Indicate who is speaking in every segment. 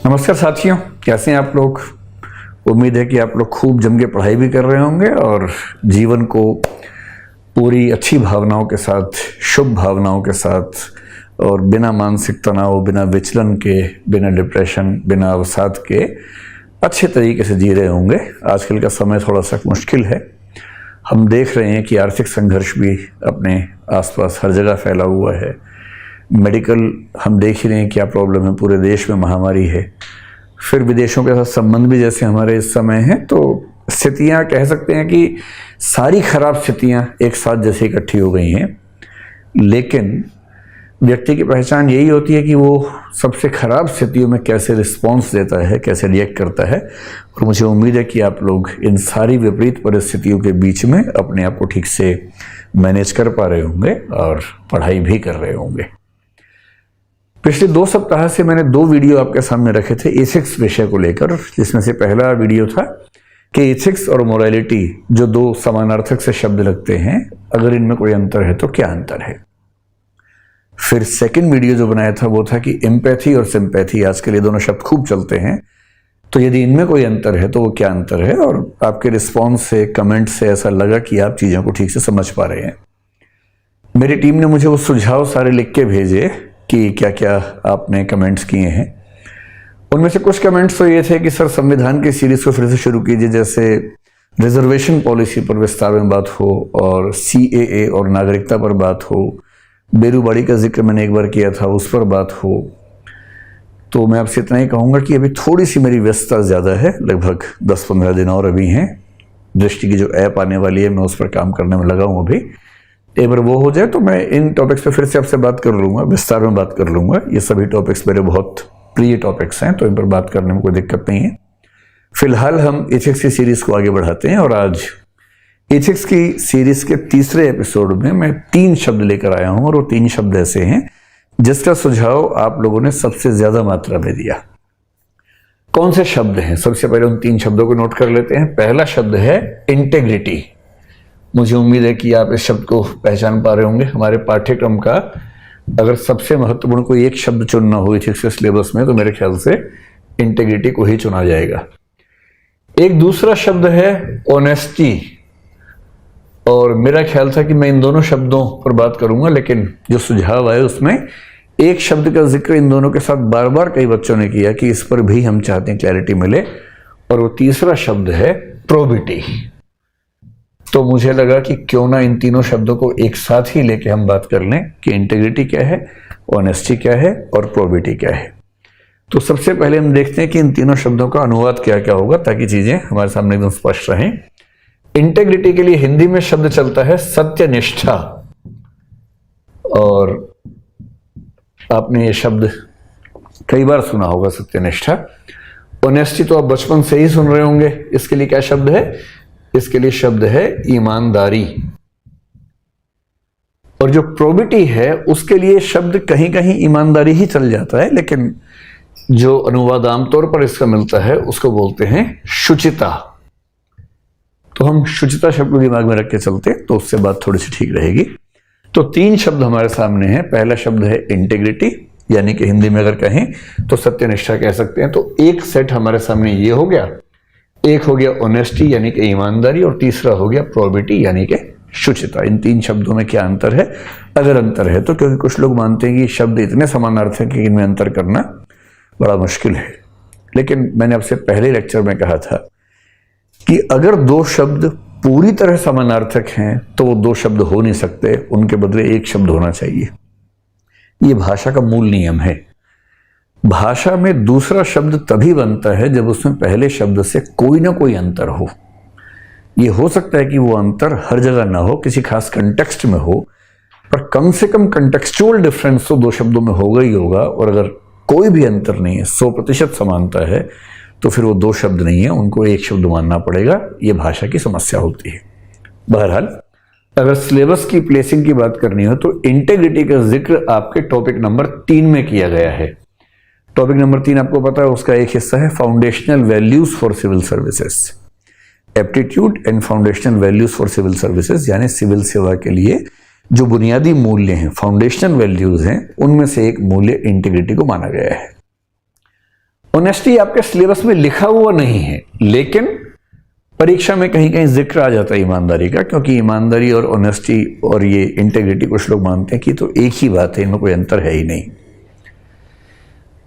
Speaker 1: नमस्कार साथियों, कैसे हैं आप लोग। उम्मीद है कि आप लोग खूब जम के पढ़ाई भी कर रहे होंगे और जीवन को पूरी अच्छी भावनाओं के साथ, शुभ भावनाओं के साथ और बिना मानसिक तनाव, बिना विचलन के, बिना डिप्रेशन, बिना अवसाद के अच्छे तरीके से जी रहे होंगे। आजकल का समय थोड़ा सा मुश्किल है। हम देख रहे हैं कि आर्थिक संघर्ष भी अपने आसपास हर जगह फैला हुआ है। मेडिकल हम देख ही रहे हैं क्या प्रॉब्लम है, पूरे देश में महामारी है। फिर विदेशों के साथ संबंध भी जैसे हमारे इस समय हैं, तो स्थितियां कह सकते हैं कि सारी खराब स्थितियां एक साथ जैसे इकट्ठी हो गई हैं। लेकिन व्यक्ति की पहचान यही होती है कि वो सबसे खराब स्थितियों में कैसे रिस्पॉन्स देता है, कैसे रिएक्ट करता है। और मुझे उम्मीद है कि आप लोग इन सारी विपरीत परिस्थितियों के बीच में अपने आप को ठीक से मैनेज कर पा रहे होंगे और पढ़ाई भी कर रहे होंगे। पिछले 2 सप्ताह से मैंने 2 वीडियो आपके सामने रखे थे एथिक्स विषय को लेकर, जिसमें से पहला वीडियो था कि एथिक्स और मोरालिटी जो 2 समानार्थक से शब्द लगते हैं, अगर इनमें कोई अंतर है तो क्या अंतर है। फिर सेकंड वीडियो जो बनाया था वो था कि एम्पैथी और सिंपैथी, आजकल ये दोनों शब्द खूब चलते हैं, तो यदि इनमें कोई अंतर है तो वो क्या अंतर है। और आपके रिस्पॉन्स से, कमेंट से ऐसा लगा कि आप चीज़ों को ठीक से समझ पा रहे हैं। मेरी टीम ने मुझे वो सुझाव सारे लिख के भेजे कि क्या क्या आपने कमेंट्स किए हैं। उनमें से कुछ कमेंट्स तो ये थे कि सर संविधान की सीरीज को फिर से शुरू कीजिए, जैसे रिजर्वेशन पॉलिसी पर विस्तार में बात हो और CAA और नागरिकता पर बात हो, बेरूबाड़ी का जिक्र मैंने एक बार किया था, उस पर बात हो। तो मैं आपसे इतना ही कहूँगा कि अभी थोड़ी सी मेरी व्यस्तता ज़्यादा है, लगभग 10-15 दिन और अभी हैं। दृष्टि की जो ऐप आने वाली है मैं उस पर काम करने में लगा हूँ अभी। एक बार वो हो जाए तो मैं इन टॉपिक्स पे फिर से आपसे बात कर लूँगा, विस्तार में बात कर लूँगा। ये सभी टॉपिक्स मेरे बहुत प्रिय टॉपिक्स हैं, तो इन पर बात करने में कोई दिक्कत नहीं है। फिलहाल हम एथिक्स की सीरीज़ को आगे बढ़ाते हैं और आज एथिक्स की सीरीज़ के तीसरे एपिसोड में मैं 3 शब्द लेकर आया हूँ और वो 3 शब्द ऐसे हैं जिसका सुझाव आप लोगों ने सबसे ज़्यादा मात्रा में दिया। कौन से शब्द हैं? सबसे पहले उन 3 शब्दों को नोट कर लेते हैं। पहला शब्द है इंटेग्रिटी। मुझे उम्मीद है कि आप इस शब्द को पहचान पा रहे होंगे। हमारे पाठ्यक्रम का अगर सबसे महत्वपूर्ण कोई एक शब्द चुनना हो एथिक्स के सिलेबस में तो मेरे ख्याल से इंटेग्रिटी को ही चुना जाएगा। एक दूसरा शब्द है ऑनेस्टी, और मेरा ख्याल था कि मैं इन दोनों शब्दों पर बात करूंगा, लेकिन जो सुझाव आए उसमें एक शब्द का जिक्र इन दोनों के साथ बार बार कई बच्चों ने किया कि इस पर भी हम चाहते हैं क्लैरिटी मिले, और वो तीसरा शब्द है प्रोबिटी। तो मुझे लगा कि क्यों ना इन तीनों शब्दों को एक साथ ही लेके हम बात कर लें कि इंटीग्रिटी क्या है, ऑनेस्टी क्या है और प्रोबिटी क्या है। तो सबसे पहले हम देखते हैं कि इन तीनों शब्दों का अनुवाद क्या क्या होगा, ताकि चीजें हमारे सामने एकदम स्पष्ट रहें। इंटीग्रिटी के लिए हिंदी में शब्द चलता है सत्यनिष्ठा, और आपने ये शब्द कई बार सुना होगा, सत्यनिष्ठा। ऑनेस्टी तो आप बचपन से ही सुन रहे होंगे। इसके लिए क्या शब्द है? इसके लिए शब्द है ईमानदारी। और जो प्रोबिटी है उसके लिए शब्द कहीं कहीं ईमानदारी ही चल जाता है, लेकिन जो अनुवाद आमतौर पर इसका मिलता है उसको बोलते हैं शुचिता। तो हम शुचिता शब्द को दिमाग में रख के चलते तो उससे बात थोड़ी सी ठीक रहेगी। तो 3 शब्द हमारे सामने हैं। पहला शब्द है इंटीग्रिटी, यानी कि हिंदी में अगर कहें तो सत्यनिष्ठा कह सकते हैं। तो एक सेट हमारे सामने ये हो गया, एक हो गया ऑनेस्टी यानी कि ईमानदारी, और तीसरा हो गया प्रोबिटी यानी कि शुचिता। इन 3 शब्दों में क्या अंतर है, अगर अंतर है तो? क्योंकि कुछ लोग मानते हैं कि शब्द इतने समानार्थक हैं कि इनमें अंतर करना बड़ा मुश्किल है। लेकिन मैंने आपसे पहले लेक्चर में कहा था कि अगर 2 शब्द पूरी तरह समानार्थक हैं तो वो 2 शब्द हो नहीं सकते, उनके बदले एक शब्द होना चाहिए। ये भाषा का मूल नियम है। भाषा में दूसरा शब्द तभी बनता है जब उसमें पहले शब्द से कोई ना कोई अंतर हो। ये हो सकता है कि वो अंतर हर जगह ना हो, किसी खास कंटेक्स्ट में हो, पर कम से कम कंटेक्चुअल डिफरेंस तो 2 शब्दों में होगा ही होगा। और अगर कोई भी अंतर नहीं है, 100% समानता है, तो फिर वो 2 शब्द नहीं है, उनको एक शब्द मानना पड़ेगा। ये भाषा की समस्या होती है। बहरहाल अगर सिलेबस की प्लेसिंग की बात करनी हो तो इंटीग्रिटी का जिक्र आपके टॉपिक नंबर 3 में किया गया है। टॉपिक नंबर 3 आपको पता है, उसका एक हिस्सा है foundational values for civil services, aptitude and foundational values for civil services, यानी सिविल सेवा के लिए जो बुनियादी मूल्य हैं, फाउंडेशनल वैल्यूज हैं, उनमें से एक मूल्य इंटीग्रिटी को माना गया है। ऑनेस्टी आपके सिलेबस में लिखा हुआ नहीं है, लेकिन परीक्षा में कहीं कहीं जिक्र आ जाता है ईमानदारी का, क्योंकि ईमानदारी और ऑनेस्टी और ये इंटेग्रिटी कुछ लोग मानते हैं कि तो एक ही बात है, इनमें कोई अंतर है ही नहीं।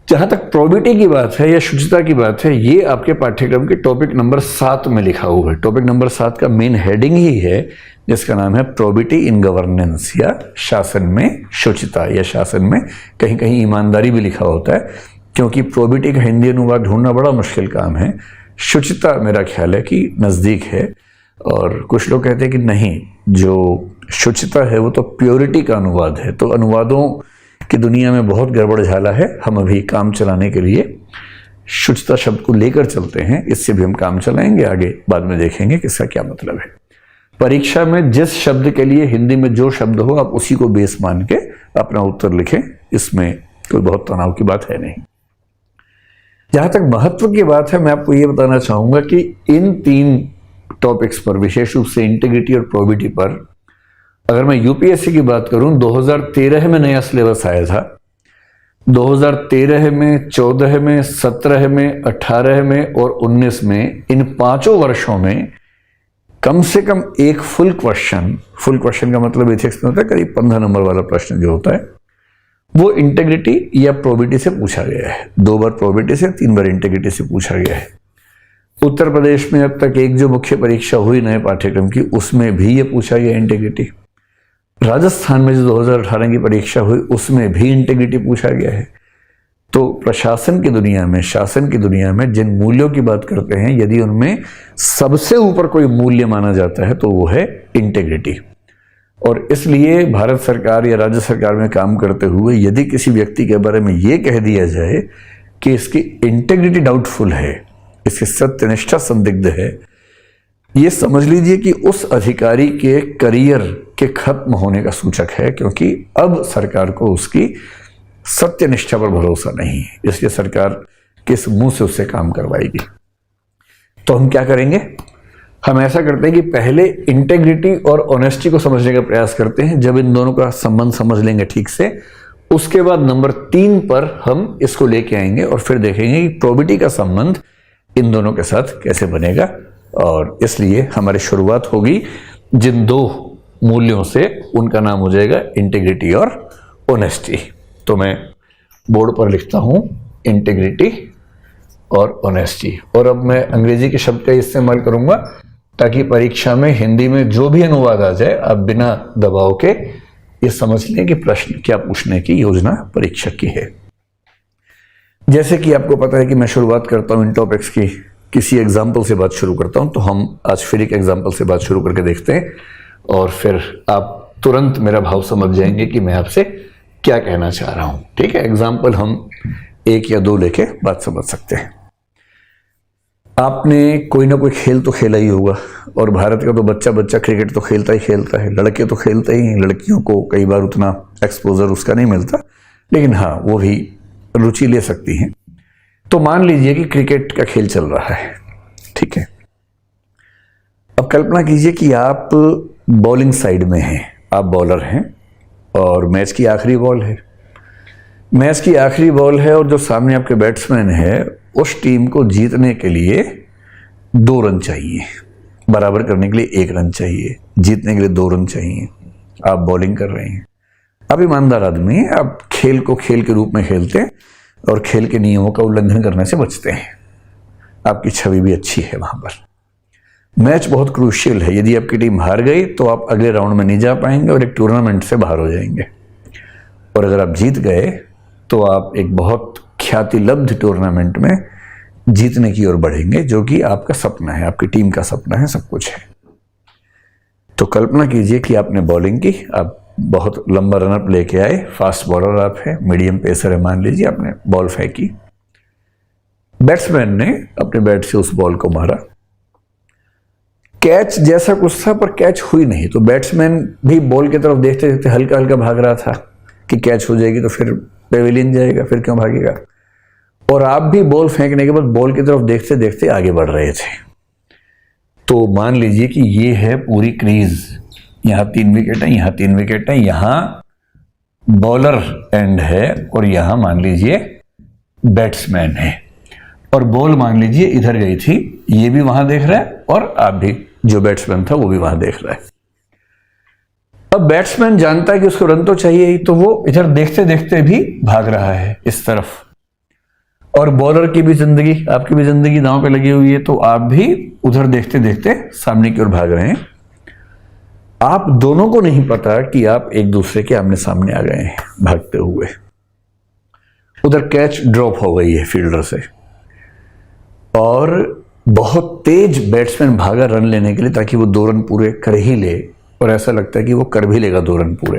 Speaker 1: जहां तक प्रोबिटी की बात है या शुचिता की बात है, ये आपके पाठ्यक्रम के टॉपिक नंबर 7 में लिखा हुआ है। टॉपिक नंबर 7 का मेन हेडिंग ही है जिसका नाम है प्रोबिटी इन गवर्नेंस, या शासन में शुचिता, या शासन में कहीं कहीं ईमानदारी भी लिखा होता है, क्योंकि प्रोबिटी का हिंदी अनुवाद ढूंढना बड़ा मुश्किल काम है। शुचिता मेरा ख्याल है कि नज़दीक है, और कुछ लोग कहते हैं कि नहीं, जो शुचिता है वो तो प्योरिटी का अनुवाद है। तो अनुवादों की दुनिया में बहुत गड़बड़ झाला है। हम अभी काम चलाने के लिए शुचिता शब्द को लेकर चलते हैं, इससे भी हम काम चलाएंगे, आगे बाद में देखेंगे कि इसका क्या मतलब है। परीक्षा में जिस शब्द के लिए हिंदी में जो शब्द हो, आप उसी को बेस मान के अपना उत्तर लिखें, इसमें कोई बहुत तनाव की बात है नहीं। जहां तक महत्व की बात है, मैं आपको ये बताना चाहूंगा कि इन 3 टॉपिक्स पर, विशेष रूप से इंटीग्रिटी और प्रोबिटी पर, अगर मैं यूपीएससी की बात करूं, 2013 में नया सिलेबस आया था। 2013 में, 14 में, 17 में, 18 में और 19 में, इन 5 वर्षों में कम से कम एक फुल क्वेश्चन का मतलब एथिक्स में होता है करीब 15 नंबर वाला प्रश्न जो होता है, वो इंटेग्रिटी या प्रोबिटी से पूछा गया है। 2 बार प्रोबिटी से, 3 बार इंटेग्रिटी से पूछा गया है। उत्तर प्रदेश में अब तक एक जो मुख्य परीक्षा हुई नए पाठ्यक्रम की, उसमें भी ये पूछा गया इंटेग्रिटी। राजस्थान में जो 2018 की परीक्षा हुई, उसमें भी इंटेग्रिटी पूछा गया है। तो प्रशासन की दुनिया में, शासन की दुनिया में जिन मूल्यों की बात करते हैं, यदि उनमें सबसे ऊपर कोई मूल्य माना जाता है तो वो है इंटेग्रिटी। और इसलिए भारत सरकार या राज्य सरकार में काम करते हुए यदि किसी व्यक्ति के बारे में ये कह दिया जाए कि इसकी इंटेग्रिटी डाउटफुल है, इसकी सत्यनिष्ठा संदिग्ध है, ये समझ लीजिए कि उस अधिकारी के करियर के खत्म होने का सूचक है, क्योंकि अब सरकार को उसकी सत्यनिष्ठा पर भरोसा नहीं है। इसलिए सरकार किस मुंह से उससे काम करवाएगी। तो हम क्या करेंगे? हम ऐसा करते हैं कि पहले इंटेग्रिटी और ऑनेस्टी को समझने का प्रयास करते हैं। जब इन दोनों का संबंध समझ लेंगे ठीक से, उसके बाद नंबर 3 पर हम इसको लेके आएंगे और फिर देखेंगे कि प्रोबिटी का संबंध इन दोनों के साथ कैसे बनेगा। और इसलिए हमारी शुरुआत होगी जिन 2 मूल्यों से, उनका नाम हो जाएगा इंटेग्रिटी और ऑनेस्टी। तो मैं बोर्ड पर लिखता हूं इंटेग्रिटी और ऑनेस्टी, और अब मैं अंग्रेजी के शब्द का इस्तेमाल करूंगा ताकि परीक्षा में हिंदी में जो भी अनुवाद आ जाए, आप बिना दबाव के ये समझ लें कि प्रश्न क्या पूछने की योजना परीक्षक की है। जैसे कि आपको पता है कि मैं शुरुआत करता हूं इन टॉपिक्स की, किसी एग्जाम्पल से बात शुरू करता हूं। तो हम आज फिर एक एग्जाम्पल से बात शुरू करके देखते हैं, और फिर आप तुरंत मेरा भाव समझ जाएंगे कि मैं आपसे क्या कहना चाह रहा हूं। ठीक है, एग्जाम्पल हम 1 या 2 लेके बात समझ सकते हैं। आपने कोई ना कोई खेल तो खेला ही होगा, और भारत का तो बच्चा क्रिकेट तो खेलता ही खेलता है। लड़के तो खेलते ही हैं, लड़कियों को कई बार उतना एक्सपोजर उसका नहीं मिलता, लेकिन हाँ, वो भी रुचि ले सकती हैं। तो मान लीजिए कि क्रिकेट का खेल चल रहा है, ठीक है। अब कल्पना कीजिए कि आप बॉलिंग साइड में हैं, आप बॉलर हैं, और मैच की आखिरी बॉल है। मैच की आखिरी बॉल है, और जो सामने आपके बैट्समैन है, उस टीम को जीतने के लिए 2 रन चाहिए, बराबर करने के लिए 1 रन चाहिए, जीतने के लिए 2 रन चाहिए। आप बॉलिंग कर रहे हैं, आप ईमानदार आदमी हैं, आप खेल को खेल के रूप में खेलते हैं और खेल के नियमों का उल्लंघन करने से बचते हैं। आपकी छवि भी अच्छी है वहां पर। मैच बहुत क्रूशियल है, यदि आपकी टीम हार गई तो आप अगले राउंड में नहीं जा पाएंगे और एक टूर्नामेंट से बाहर हो जाएंगे। और अगर आप जीत गए तो आप एक बहुत ख्यातिलब्ध टूर्नामेंट में जीतने की ओर बढ़ेंगे, जो कि आपका सपना है, आपकी टीम का सपना है, सब कुछ है। तो कल्पना कीजिए कि आपने बॉलिंग की, आप बहुत लंबा रनअप लेके आए, फास्ट बॉलर आप है, मीडियम पेसर है, मान लीजिए, आपने बॉल फेंकी, बैट्समैन ने अपने बैट से उस बॉल को मारा, कैच जैसा कुछ था पर कैच हुई नहीं। तो बैट्समैन भी बॉल की तरफ देखते देखते हल्का हल्का भाग रहा था कि कैच हो जाएगी तो फिर पेविलियन जाएगा, फिर क्यों भागेगा। और आप भी बॉल फेंकने के बाद बॉल की तरफ देखते देखते आगे बढ़ रहे थे। तो मान लीजिए कि ये है पूरी क्रीज, यहाँ 3 विकेट है, यहाँ 3 विकेट है, यहाँ बॉलर एंड है, और यहाँ मान लीजिए बैट्समैन है। और बॉल मान लीजिए इधर गई थी, ये भी वहां देख रहा है और आप भी, जो बैट्समैन था वो भी वहां देख रहा है। अब बैट्समैन जानता है कि उसको रन तो चाहिए ही, तो वो इधर देखते देखते भी भाग रहा है इस तरफ, और बॉलर की भी जिंदगी, आपकी भी जिंदगी दांव पे लगी हुई है, तो आप भी उधर देखते देखते सामने की ओर भाग रहे हैं। आप दोनों को नहीं पता कि आप एक दूसरे के आमने सामने आ गए हैं भागते हुए। उधर कैच ड्रॉप हो गई है फील्डर से, और बहुत तेज बैट्समैन भागा रन लेने के लिए ताकि वो 2 रन पूरे कर ही ले, और ऐसा लगता है कि वो कर भी लेगा 2 रन पूरे।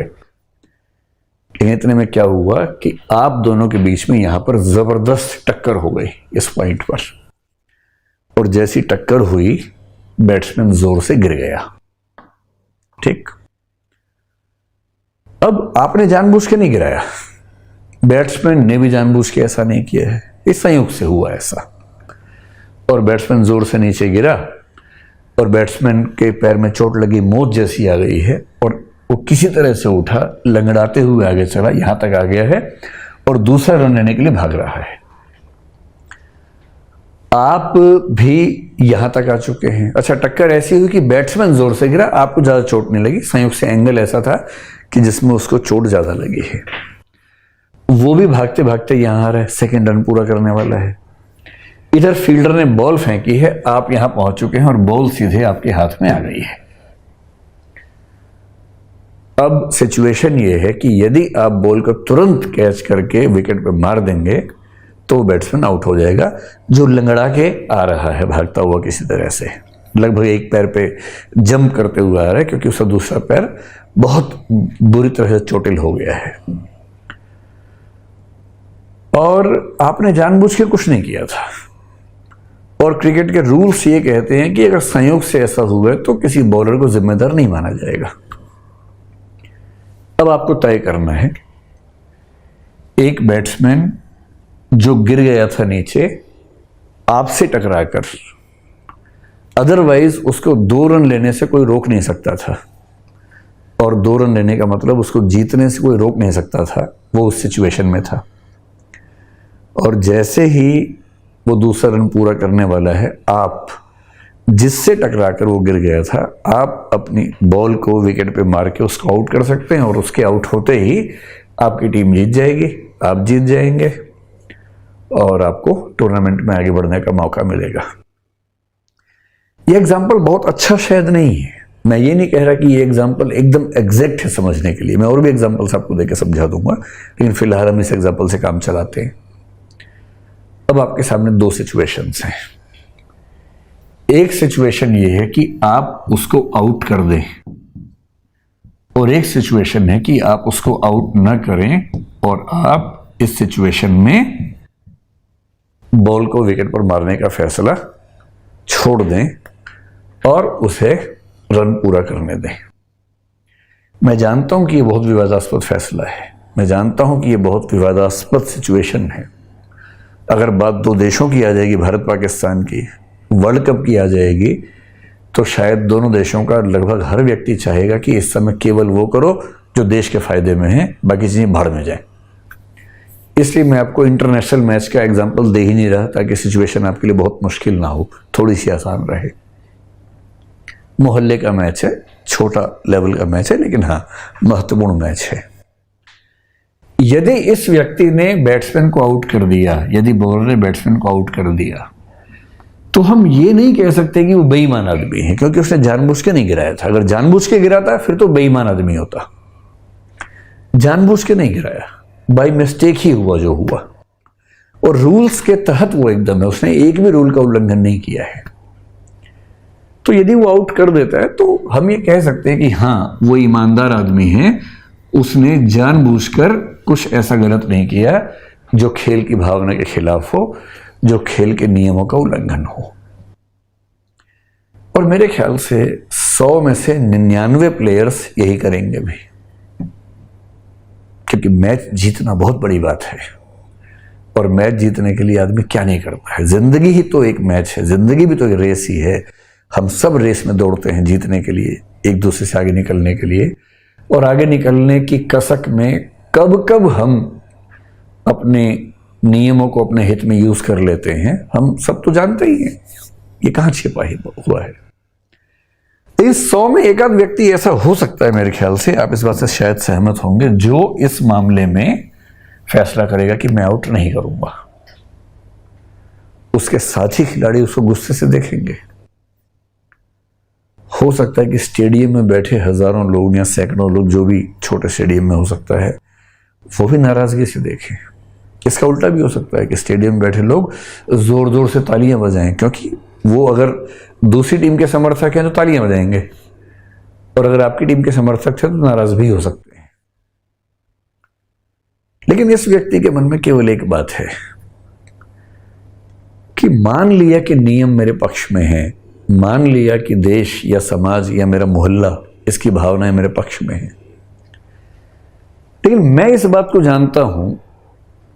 Speaker 1: लेकिन इतने में क्या हुआ कि आप दोनों के बीच में यहां पर जबरदस्त टक्कर हो गई इस पॉइंट पर, और जैसी टक्कर हुई बैट्समैन जोर से गिर गया। ठीक, अब आपने जानबूझ के नहीं गिराया, बैट्समैन ने भी जानबूझ के ऐसा नहीं किया है, इस संयोग से हुआ ऐसा। और बैट्समैन जोर से नीचे गिरा और बैट्समैन के पैर में चोट लगी, मौत जैसी आ गई है, और वो किसी तरह से उठा, लंगड़ाते हुए आगे चला, यहां तक आ गया है और दूसरा रन लेने के लिए भाग रहा है। आप भी यहां तक आ चुके हैं। अच्छा, टक्कर ऐसी हुई कि बैट्समैन जोर से गिरा, आपको ज्यादा चोट नहीं लगी, संयोग से एंगल ऐसा था कि जिसमें उसको चोट ज्यादा लगी है। वो भी भागते भागते यहां आ रहा है, सेकेंड रन पूरा करने वाला है। इधर फील्डर ने बॉल फेंकी है, आप यहां पहुंच चुके हैं और बॉल सीधे आपके हाथ में आ गई है। अब सिचुएशन ये है कि यदि आप बॉल को तुरंत कैच करके विकेट पे मार देंगे तो बैट्समैन आउट हो जाएगा, जो लंगड़ा के आ रहा है भागता हुआ किसी तरह से, लगभग एक पैर पे जंप करते हुए आ रहा है, क्योंकि उसका दूसरा पैर बहुत बुरी तरह से चोटिल हो गया है। और आपने जानबूझ के कुछ नहीं किया था, और क्रिकेट के रूल्स ये कहते हैं कि अगर संयोग से ऐसा हुआ तो किसी बॉलर को जिम्मेदार नहीं माना जाएगा। अब आपको तय करना है, एक बैट्समैन जो गिर गया था नीचे आपसे टकराकर, अदरवाइज उसको 2 रन लेने से कोई रोक नहीं सकता था, और 2 रन लेने का मतलब उसको जीतने से कोई रोक नहीं सकता था, वो उस सिचुएशन में था। और जैसे ही वो दूसरा रन पूरा करने वाला है, आप जिससे टकराकर वो गिर गया था, आप अपनी बॉल को विकेट पे मार के उसको आउट कर सकते हैं, और उसके आउट होते ही आपकी टीम जीत जाएगी, आप जीत जाएंगे और आपको टूर्नामेंट में आगे बढ़ने का मौका मिलेगा। ये एग्जाम्पल बहुत अच्छा शायद नहीं है, मैं ये नहीं कह रहा कि ये एग्जाम्पल एकदम एग्जैक्ट है समझने के लिए, मैं और भी एग्जाम्पल्स आपको देकर समझा दूंगा, लेकिन फिलहाल हम इस एग्जाम्पल से काम चलाते हैं। अब आपके सामने 2 सिचुएशंस हैं। एक सिचुएशन ये है कि आप उसको आउट कर दें, और एक सिचुएशन है कि आप उसको आउट न करें और आप इस सिचुएशन में बॉल को विकेट पर मारने का फैसला छोड़ दें और उसे रन पूरा करने दें। मैं जानता हूं कि यह बहुत विवादास्पद फैसला है, मैं जानता हूं कि यह बहुत विवादास्पद सिचुएशन है। अगर बात 2 देशों की आ जाएगी, भारत पाकिस्तान की, वर्ल्ड कप की आ जाएगी, तो शायद दोनों देशों का लगभग हर व्यक्ति चाहेगा कि इस समय केवल वो करो जो देश के फायदे में है, बाकी चीजें भाड़ में जाए। इसलिए मैं आपको इंटरनेशनल मैच का एग्जाम्पल दे ही नहीं रहा, ताकि सिचुएशन आपके लिए बहुत मुश्किल ना हो, थोड़ी सी आसान रहे। मोहल्ले का मैच है, छोटा लेवल का मैच है, लेकिन हाँ महत्वपूर्ण मैच है। यदि इस व्यक्ति ने बैट्समैन को आउट कर दिया, यदि बॉलर ने बैट्समैन को आउट कर दिया, तो हम ये नहीं कह सकते कि वो बेईमान आदमी है, क्योंकि उसने जानबूझ के नहीं गिराया था। अगर जानबूझ के गिराता फिर तो बेईमान आदमी होता। जानबूझ के नहीं गिराया, बाय मिस्टेक ही हुआ जो हुआ, और रूल्स के तहत वो एकदम है, उसने एक भी रूल का उल्लंघन नहीं किया है। तो यदि वो आउट कर देता है तो हम ये कह सकते हैं कि हाँ वो ईमानदार आदमी है, उसने जानबूझकर कुछ ऐसा गलत नहीं किया जो खेल की भावना के खिलाफ हो, जो खेल के नियमों का उल्लंघन हो। और मेरे ख्याल से 100 में से 99 प्लेयर्स यही करेंगे भी, क्योंकि मैच जीतना बहुत बड़ी बात है, और मैच जीतने के लिए आदमी क्या नहीं करता है। जिंदगी ही तो एक मैच है, जिंदगी भी तो एक रेस ही है। हम सब रेस में दौड़ते हैं जीतने के लिए, एक दूसरे से आगे निकलने के लिए, और आगे निकलने की कसक में कब कब हम अपने नियमों को अपने हित में यूज कर लेते हैं, हम सब तो जानते ही हैं, ये कहाँ छिपा हुआ है। इस 100 में एक आध व्यक्ति ऐसा हो सकता है, मेरे ख्याल से आप इस बात से शायद सहमत होंगे, जो इस मामले में फैसला करेगा कि मैं आउट नहीं करूंगा। उसके साथी खिलाड़ी उसको गुस्से से देखेंगे। हो सकता है कि स्टेडियम में बैठे हजारों लोग या सैकड़ों लोग, जो भी छोटे स्टेडियम में हो सकता है, वो भी नाराजगी से देखें। इसका उल्टा भी हो सकता है कि स्टेडियम में बैठे लोग जोर जोर से तालियां बजाएं, क्योंकि वो अगर दूसरी टीम के समर्थक हैं तो तालियां बजाएंगे, और अगर आपकी टीम के समर्थक थे तो नाराज भी हो सकते हैं। लेकिन इस व्यक्ति के मन में केवल एक बात है कि मान लिया कि नियम मेरे पक्ष में है, मान लिया कि देश या समाज या मेरा मोहल्ला, इसकी भावनाएं मेरे पक्ष में है, लेकिन मैं इस बात को जानता हूं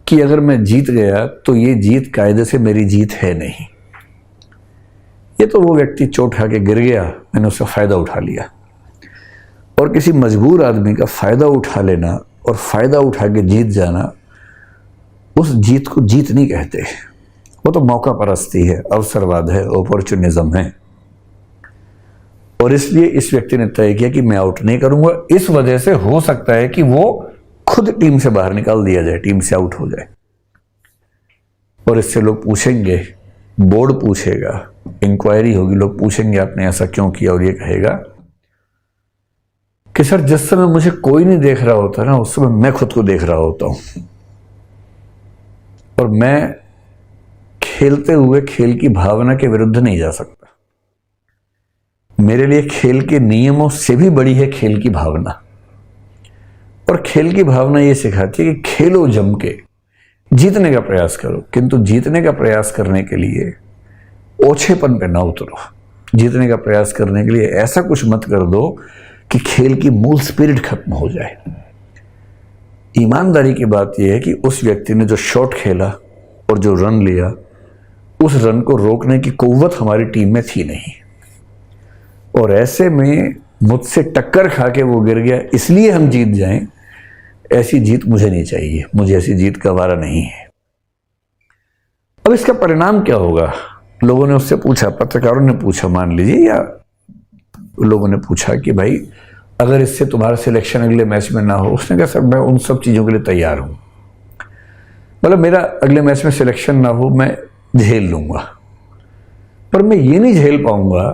Speaker 1: कि अगर मैं जीत गया तो ये जीत कायदे से मेरी जीत है नहीं। ये तो वो व्यक्ति चोट खा के गिर गया, मैंने उसका फायदा उठा लिया। और किसी मजबूर आदमी का फायदा उठा लेना और फायदा उठा के जीत जाना, उस जीत को जीत नहीं कहते, वो तो मौका परस्ती है, अवसरवाद है, अपॉर्चुनिज्म है। और इसलिए इस व्यक्ति ने तय किया कि मैं आउट नहीं करूंगा। इस वजह से हो सकता है कि वो खुद टीम से बाहर निकाल दिया जाए, टीम से आउट हो जाए। और इससे लोग पूछेंगे, बोर्ड पूछेगा, इंक्वायरी होगी, लोग पूछेंगे आपने ऐसा क्यों किया, और ये कहेगा कि सर जिस समय मुझे कोई नहीं देख रहा होता ना, उस समय मैं खुद को देख रहा होता हूं, और मैं खेलते हुए खेल की भावना के विरुद्ध नहीं जा सकता। मेरे लिए खेल के नियमों से भी बड़ी है खेल की भावना। और खेल की भावना ये सिखाती है कि खेलो जम के, जीतने का प्रयास करो, किंतु जीतने का प्रयास करने के लिए ओछेपन पे ना उतरो। जीतने का प्रयास करने के लिए ऐसा कुछ मत कर दो कि खेल की मूल स्पिरिट खत्म हो जाए। ईमानदारी की बात यह है कि उस व्यक्ति ने जो शॉट खेला और जो रन लिया, उस रन को रोकने की कुव्वत हमारी टीम में थी नहीं, और ऐसे में मुझसे टक्कर खा के वो गिर गया, इसलिए हम जीत जाएं, ऐसी जीत मुझे नहीं चाहिए, मुझे ऐसी जीत का वारा नहीं है। अब इसका परिणाम क्या होगा? लोगों ने उससे पूछा, पत्रकारों ने पूछा मान लीजिए, या लोगों ने पूछा कि भाई अगर इससे तुम्हारा सिलेक्शन अगले मैच में ना हो, उसने कहा सर मैं उन सब चीज़ों के लिए तैयार हूं, मतलब मेरा अगले मैच में सिलेक्शन ना हो मैं झेल लूंगा, पर मैं ये नहीं झेल पाऊंगा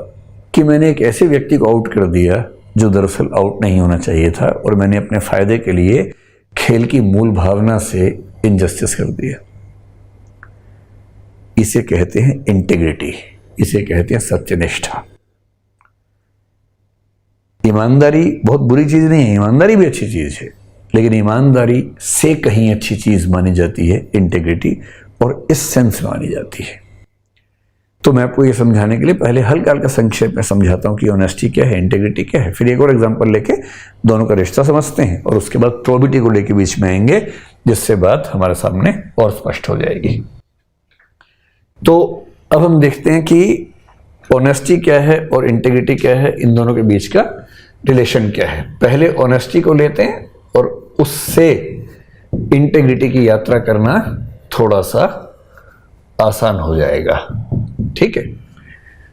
Speaker 1: कि मैंने एक ऐसे व्यक्ति को आउट कर दिया जो दरअसल आउट नहीं होना चाहिए था, और मैंने अपने फायदे के लिए खेल की मूल भावना से इनजस्टिस कर दिया। इसे कहते हैं इंटीग्रिटी, इसे कहते हैं सत्यनिष्ठा। ईमानदारी बहुत बुरी चीज नहीं है, ईमानदारी भी अच्छी चीज है, लेकिन ईमानदारी से कहीं अच्छी चीज मानी जाती है इंटीग्रिटी, और इस सेंस मानी जाती है। तो मैं आपको ये समझाने के लिए पहले हल्का हल्का संक्षेप में समझाता हूं कि ऑनेस्टी क्या है, इंटीग्रिटी क्या है, फिर एक और एग्जांपल लेके दोनों का रिश्ता समझते हैं, और उसके बाद प्रोबिटी को लेके बीच में आएंगे, जिससे बात हमारे सामने और स्पष्ट हो जाएगी। तो अब हम देखते हैं कि ऑनेस्टी क्या है और इंटीग्रिटी क्या है, इन दोनों के बीच का रिलेशन क्या है। पहले ऑनेस्टी को लेते हैं और उससे इंटीग्रिटी की यात्रा करना थोड़ा सा आसान हो जाएगा, ठीक है।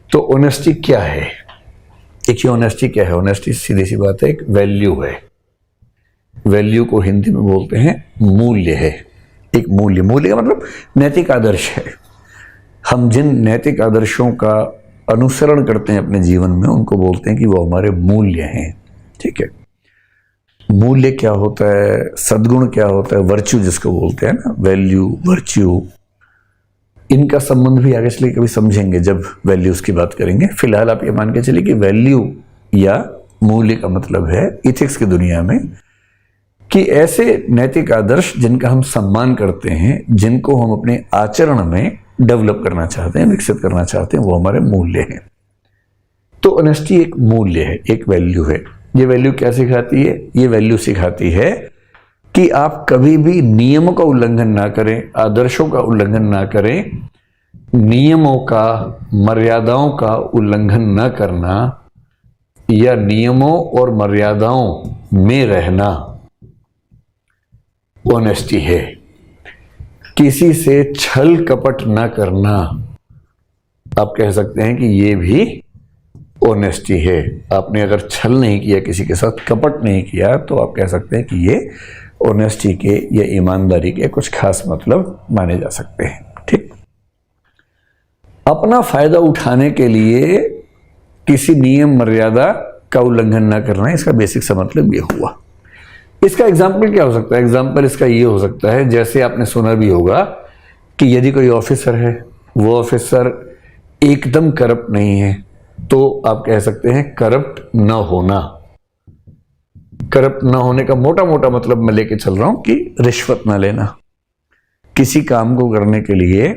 Speaker 1: तो ऑनेस्टी क्या है? देखिए ऑनेस्टी क्या है, ऑनेस्टी सीधी सी बात है, एक वैल्यू है। वैल्यू को हिंदी में बोलते हैं मूल्य है, एक मूल्य। मूल्य का मतलब नैतिक आदर्श है। हम जिन नैतिक आदर्शों का अनुसरण करते हैं अपने जीवन में, उनको बोलते हैं कि वो हमारे मूल्य हैं, ठीक है। मूल्य क्या होता है, सद्गुण क्या होता है, वर्च्यू जिसको बोलते हैं ना, वैल्यू वर्च्यू, इनका संबंध भी आगे चलिए कभी समझेंगे जब वैल्यूज की बात करेंगे। फिलहाल आप ये मान के चलिए कि वैल्यू या मूल्य का मतलब है इथिक्स की दुनिया में कि ऐसे नैतिक आदर्श जिनका हम सम्मान करते हैं, जिनको हम अपने आचरण में डेवलप करना चाहते हैं, विकसित करना चाहते हैं, वो हमारे मूल्य हैं। तो ऑनेस्टी एक मूल्य है, एक वैल्यू है। ये वैल्यू क्या सिखाती है? ये वैल्यू सिखाती है कि आप कभी भी नियमों का उल्लंघन ना करें, आदर्शों का उल्लंघन ना करें, नियमों का, मर्यादाओं का उल्लंघन ना करना, या नियमों और मर्यादाओं में रहना ऑनेस्टी है। किसी से छल कपट ना करना, आप कह सकते हैं कि ये भी ऑनेस्टी है। आपने अगर छल नहीं किया, किसी के साथ कपट नहीं किया, तो आप कह सकते हैं कि ये ऑनेस्टी के या ईमानदारी के कुछ खास मतलब माने जा सकते हैं। ठीक। अपना फायदा उठाने के लिए किसी नियम मर्यादा का उल्लंघन ना करना, इसका बेसिक सा मतलब ये हुआ। इसका एग्जाम्पल क्या हो सकता है? एग्जाम्पल इसका ये हो सकता है, जैसे आपने सुना भी होगा कि यदि कोई ऑफिसर है, वो ऑफिसर एकदम करप्ट नहीं है, तो आप कह सकते हैं करप्ट न होना। करप्ट न होने का मोटा मोटा मतलब मैं लेके चल रहा हूं कि रिश्वत ना लेना। किसी काम को करने के लिए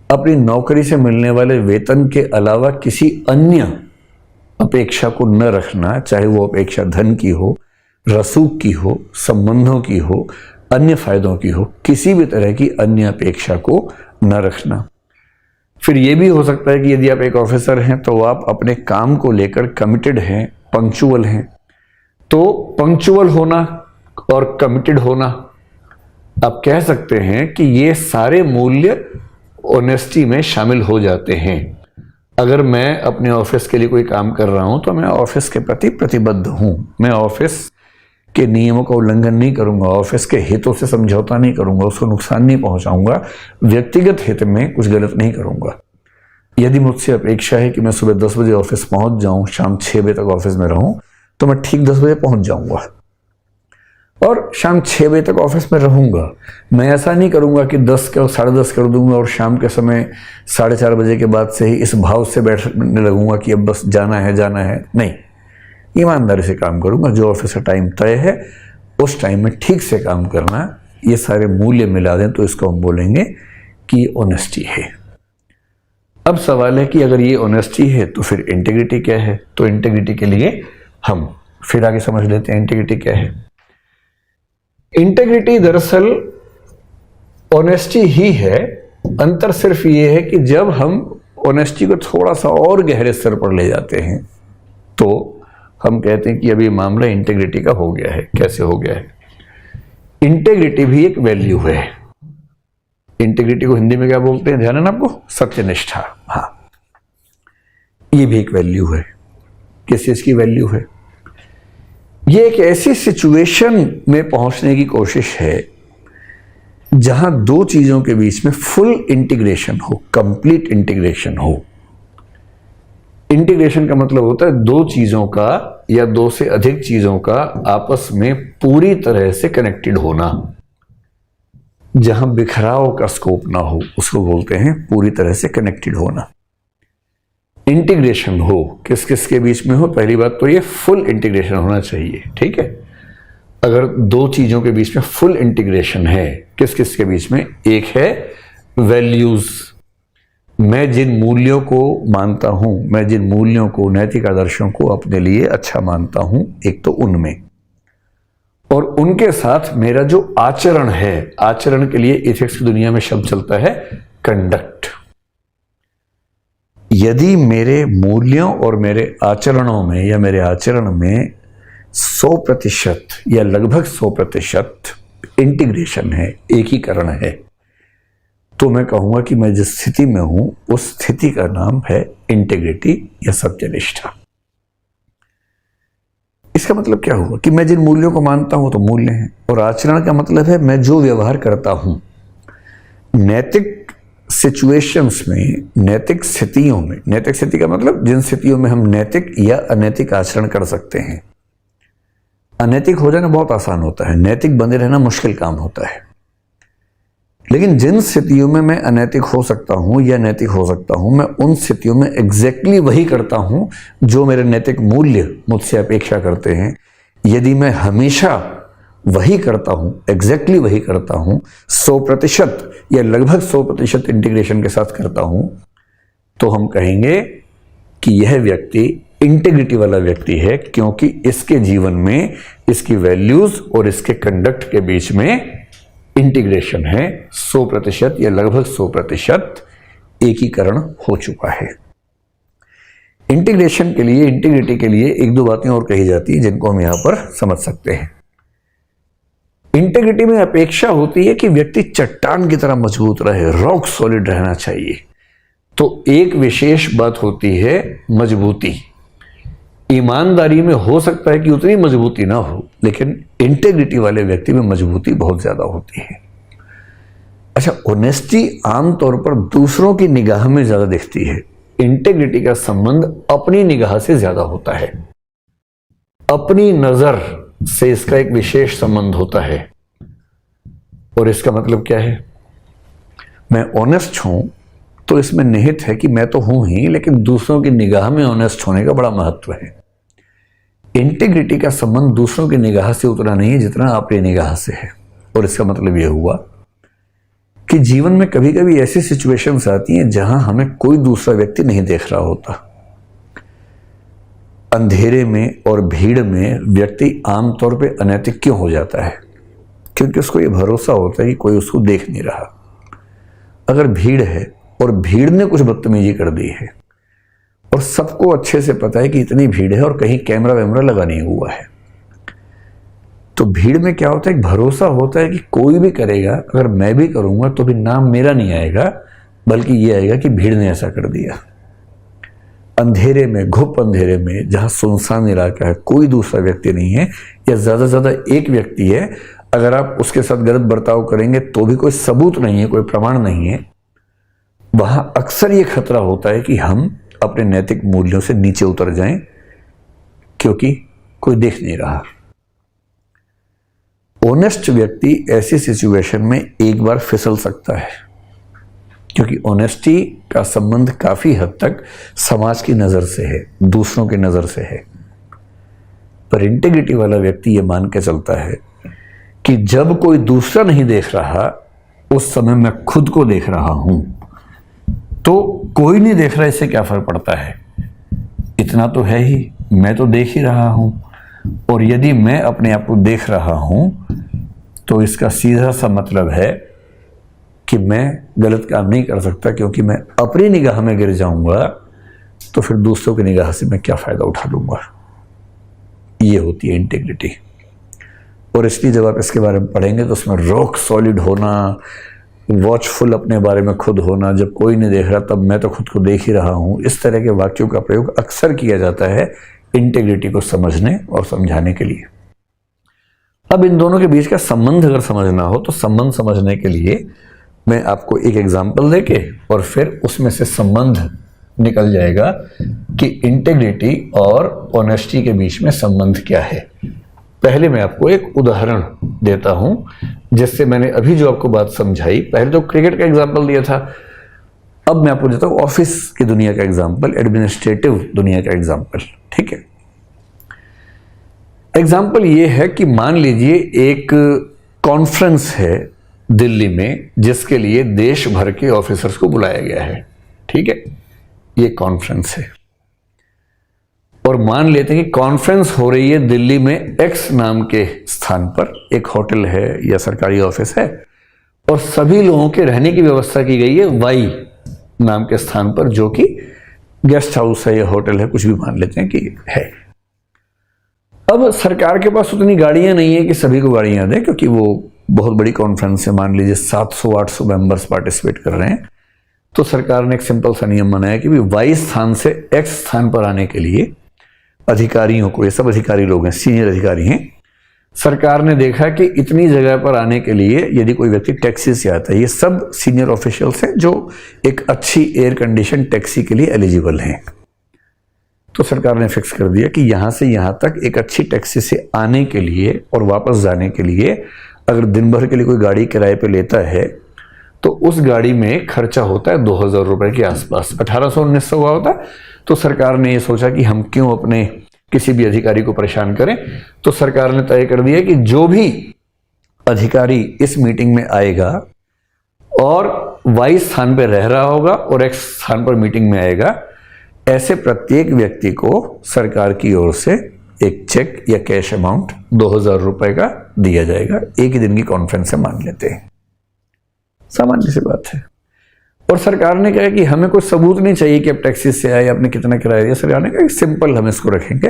Speaker 1: अपनी नौकरी से मिलने वाले वेतन के अलावा किसी अन्य अपेक्षा को न रखना, चाहे वो अपेक्षा धन की हो, रसूख की हो, संबंधों की हो, अन्य फायदों की हो, किसी भी तरह की अन्य अपेक्षा को न रखना। फिर यह भी हो सकता है कि यदि आप एक ऑफिसर हैं तो आप अपने काम को लेकर कमिटेड हैं, पंक्चुअल हैं, तो पंक्चुअल होना और कमिटेड होना, आप कह सकते हैं कि ये सारे मूल्य ऑनेस्टी में शामिल हो जाते हैं। अगर मैं अपने ऑफिस के लिए कोई काम कर रहा हूं तो मैं ऑफिस के प्रति प्रतिबद्ध हूं, मैं ऑफिस के नियमों का उल्लंघन नहीं करूंगा, ऑफिस के हितों से समझौता नहीं करूंगा, उसको नुकसान नहीं पहुंचाऊंगा, व्यक्तिगत हित में कुछ गलत नहीं करूंगा। यदि मुझसे अपेक्षा है कि मैं सुबह 10 बजे ऑफिस पहुंच जाऊं, शाम 6 बजे तक ऑफिस में रहूं, तो मैं ठीक 10 बजे पहुंच जाऊंगा और शाम 6 बजे तक ऑफिस में रहूंगा। मैं ऐसा नहीं करूंगा कि 10 के और 10:30 कर दूंगा और शाम के समय 4:30 बजे के बाद से ही इस भाव से बैठने लगूंगा कि अब बस जाना है। नहीं, ईमानदारी से काम करूंगा। जो ऑफिस का टाइम तय है उस टाइम में ठीक से काम करना, ये सारे मूल्य मिला दें तो इसको हम बोलेंगे कि ऑनेस्टी है। अब सवाल है कि अगर ये ऑनेस्टी है तो फिर इंटीग्रिटी क्या है? तो इंटीग्रिटी के लिए हम फिर आगे समझ लेते हैं इंटीग्रिटी क्या है। इंटीग्रिटी दरअसल ऑनेस्टी ही है। अंतर सिर्फ ये है कि जब हम ऑनेस्टी को थोड़ा सा और गहरे स्तर पर ले जाते हैं तो हम कहते हैं कि अभी मामला इंटीग्रिटी का हो गया है। कैसे हो गया है? इंटीग्रिटी भी एक वैल्यू है। इंटीग्रिटी को हिंदी में क्या बोलते हैं? ध्यान है ना आपको? सत्यनिष्ठा। हाँ, ये भी एक वैल्यू है। किस चीज की वैल्यू है? ये एक ऐसी सिचुएशन में पहुंचने की कोशिश है जहां दो चीजों के बीच में फुल इंटीग्रेशन हो, कंप्लीट इंटीग्रेशन हो। इंटीग्रेशन का मतलब होता है दो चीजों का या दो से अधिक चीजों का आपस में पूरी तरह से कनेक्टेड होना। जहां बिखराव का स्कोप ना हो उसको बोलते हैं पूरी तरह से कनेक्टेड होना। इंटीग्रेशन हो, किस किस के बीच में हो? पहली बात तो ये फुल इंटीग्रेशन होना चाहिए। ठीक है, अगर दो चीजों के बीच में फुल इंटीग्रेशन है, किस किस के बीच में? एक है वैल्यूज, मैं जिन मूल्यों को मानता हूं, मैं जिन मूल्यों को, नैतिक आदर्शों को अपने लिए अच्छा मानता हूं, एक तो उनमें, और उनके साथ मेरा जो आचरण है, आचरण के लिए इथिक्स की दुनिया में शब्द चलता है कंडक्ट। यदि मेरे मूल्यों और मेरे आचरणों में या मेरे आचरण में 100% या लगभग 100% इंटीग्रेशन है, एकीकरण है, तो मैं कहूंगा कि मैं जिस स्थिति में हूं उस स्थिति का नाम है इंटीग्रिटी या सत्यनिष्ठा। इसका मतलब क्या हुआ कि मैं जिन मूल्यों को मानता हूं तो मूल्य हैं, और आचरण का मतलब है मैं जो व्यवहार करता हूं। नैतिक सिचुएशंस में, नैतिक स्थितियों में, नैतिक स्थिति का मतलब जिन स्थितियों में हम नैतिक या अनैतिक आचरण कर सकते हैं। अनैतिक हो जाना बहुत आसान होता है, नैतिक बने रहना मुश्किल काम होता है। लेकिन जिन स्थितियों में मैं अनैतिक हो सकता हूं या नैतिक हो सकता हूं, मैं उन स्थितियों में एग्जैक्टली वही करता हूं जो मेरे नैतिक मूल्य मुझसे अपेक्षा करते हैं। यदि मैं हमेशा वही करता हूं, एग्जैक्टली वही करता हूं, 100% या लगभग 100% इंटीग्रेशन के साथ करता हूं, तो हम कहेंगे कि यह व्यक्ति इंटीग्रिटी वाला व्यक्ति है, क्योंकि इसके जीवन में इसकी वैल्यूज और इसके कंडक्ट के बीच में इंटीग्रेशन है। 100% या लगभग 100% एकीकरण हो चुका है। इंटीग्रेशन के लिए, इंटीग्रिटी के लिए एक दो बातें और कही जाती हैं जिनको हम यहां पर समझ सकते हैं। इंटेग्रिटी में अपेक्षा होती है कि व्यक्ति चट्टान की तरह मजबूत रहे, रॉक सॉलिड रहना चाहिए। तो एक विशेष बात होती है मजबूती। ईमानदारी में हो सकता है कि उतनी मजबूती ना हो, लेकिन इंटेग्रिटी वाले व्यक्ति में मजबूती बहुत ज्यादा होती है। अच्छा, ऑनेस्टी आमतौर पर दूसरों की निगाह में ज्यादा दिखती है। इंटेग्रिटी का संबंध अपनी निगाह से ज्यादा होता है। अपनी नजर से इसका एक विशेष संबंध होता है। और इसका मतलब क्या है? मैं ऑनेस्ट हूं तो इसमें निहित है कि मैं तो हूं ही, लेकिन दूसरों की निगाह में ऑनेस्ट होने का बड़ा महत्व है। इंटीग्रिटी का संबंध दूसरों की निगाह से उतना नहीं है जितना अपनी निगाह से है। और इसका मतलब यह हुआ कि जीवन में कभी कभी ऐसी सिचुएशंस आती हैं जहां हमें कोई दूसरा व्यक्ति नहीं देख रहा होता। अंधेरे में और भीड़ में व्यक्ति आमतौर पे अनैतिक क्यों हो जाता है? क्योंकि उसको ये भरोसा होता है कि कोई उसको देख नहीं रहा। अगर भीड़ है और भीड़ ने कुछ बदतमीजी कर दी है और सबको अच्छे से पता है कि इतनी भीड़ है और कहीं कैमरा वैमरा लगा नहीं हुआ है, तो भीड़ में क्या होता है? एक भरोसा होता है कि कोई भी करेगा, अगर मैं भी करूंगा तो भी नाम मेरा नहीं आएगा, बल्कि ये आएगा कि भीड़ ने ऐसा कर दिया। अंधेरे में, घुप अंधेरे में, जहां सुनसान इलाका है, कोई दूसरा व्यक्ति नहीं है या ज्यादा से ज्यादा एक व्यक्ति है, अगर आप उसके साथ गलत बर्ताव करेंगे तो भी कोई सबूत नहीं है, कोई प्रमाण नहीं है, वहां अक्सर ये खतरा होता है कि हम अपने नैतिक मूल्यों से नीचे उतर जाएं, क्योंकि कोई देख नहीं रहा। ऑनेस्ट व्यक्ति ऐसी सिचुएशन में एक बार फिसल सकता है, क्योंकि ऑनेस्टी का संबंध काफी हद तक समाज की नजर से है, दूसरों की नजर से है। पर इंटीग्रिटी वाला व्यक्ति यह मान के चलता है कि जब कोई दूसरा नहीं देख रहा, उस समय मैं खुद को देख रहा हूं। तो कोई नहीं देख रहा, इससे क्या फर्क पड़ता है? इतना तो है ही, मैं तो देख ही रहा हूं। और यदि मैं अपने आप को देख रहा हूं तो इसका सीधा सा मतलब है कि मैं गलत काम नहीं कर सकता, क्योंकि मैं अपनी निगाह में गिर जाऊंगा तो फिर दूसरों की निगाह से मैं क्या फायदा उठा लूंगा। ये होती है इंटीग्रिटी। और इसलिए जब आप इसके बारे में पढ़ेंगे तो उसमें रॉक सॉलिड होना, वॉचफुल अपने बारे में खुद होना, जब कोई नहीं देख रहा तब मैं तो खुद को देख ही रहा हूं, इस तरह के वाक्यों का प्रयोग अक्सर किया जाता है इंटीग्रिटी को समझने और समझाने के लिए। अब इन दोनों के बीच का संबंध अगर समझना हो तो संबंध समझने के लिए मैं आपको एक एग्जाम्पल देके और फिर उसमें से संबंध निकल जाएगा कि इंटीग्रिटी और ऑनेस्टी के बीच में संबंध क्या है। पहले मैं आपको एक उदाहरण देता हूं, जिससे मैंने अभी जो आपको बात समझाई, पहले तो क्रिकेट का एग्जाम्पल दिया था, अब मैं आपको देता हूं ऑफिस की दुनिया का एग्जाम्पल, एडमिनिस्ट्रेटिव दुनिया का एग्जाम्पल। ठीक है, एग्जाम्पल ये है कि मान लीजिए एक कॉन्फ्रेंस है दिल्ली में, जिसके लिए देश भर के ऑफिसर्स को बुलाया गया है। ठीक है, ये कॉन्फ्रेंस है और मान लेते हैं कि कॉन्फ्रेंस हो रही है दिल्ली में एक्स नाम के स्थान पर, एक होटल है या सरकारी ऑफिस है, और सभी लोगों के रहने की व्यवस्था की गई है वाई नाम के स्थान पर, जो कि गेस्ट हाउस है या होटल है, कुछ भी मान लेते हैं कि है। अब सरकार के पास उतनी गाड़ियां नहीं है कि सभी को गाड़ियां दें, क्योंकि वो बहुत बड़ी कॉन्फ्रेंस है, मान लीजिए 700-800 मेंबर्स पार्टिसिपेट कर रहे हैं। तो सरकार ने एक सिंपल सा नियम बनाया कि वाई स्थान से एक्स स्थान पर आने के लिए अधिकारियों को, ये सब अधिकारी लोग हैं, सीनियर अधिकारी हैं, सरकार ने देखा कि इतनी जगह पर आने के लिए यदि कोई व्यक्ति टैक्सी से आता है, ये सब सीनियर ऑफिशियल्स हैं जो एक अच्छी एयर कंडीशन टैक्सी के लिए एलिजिबल हैं, तो सरकार ने फिक्स कर दिया कि यहां से यहां तक एक अच्छी टैक्सी से आने के लिए और वापस जाने के लिए अगर दिन भर के लिए कोई गाड़ी किराए पे लेता है तो उस गाड़ी में खर्चा होता है 2000 रुपए के आसपास, 1800-1900 हुआ होता है। तो सरकार ने ये सोचा कि हम क्यों अपने किसी भी अधिकारी को परेशान करें, तो सरकार ने तय कर दिया कि जो भी अधिकारी इस मीटिंग में आएगा और वाई स्थान पर रह रहा होगा और एक्स स्थान पर मीटिंग में आएगा, ऐसे प्रत्येक व्यक्ति को सरकार की ओर से एक चेक या कैश अमाउंट 2000 रुपए का दिया जाएगा। एक ही दिन की कॉन्फ्रेंस से मान लेते हैं, सामान्य सी बात है। और सरकार ने कहा कि हमें कोई सबूत नहीं चाहिए कि अब टैक्सी से आए, आपने कितना किराया दिया। सरकार ने कहा सिंपल हम इसको रखेंगे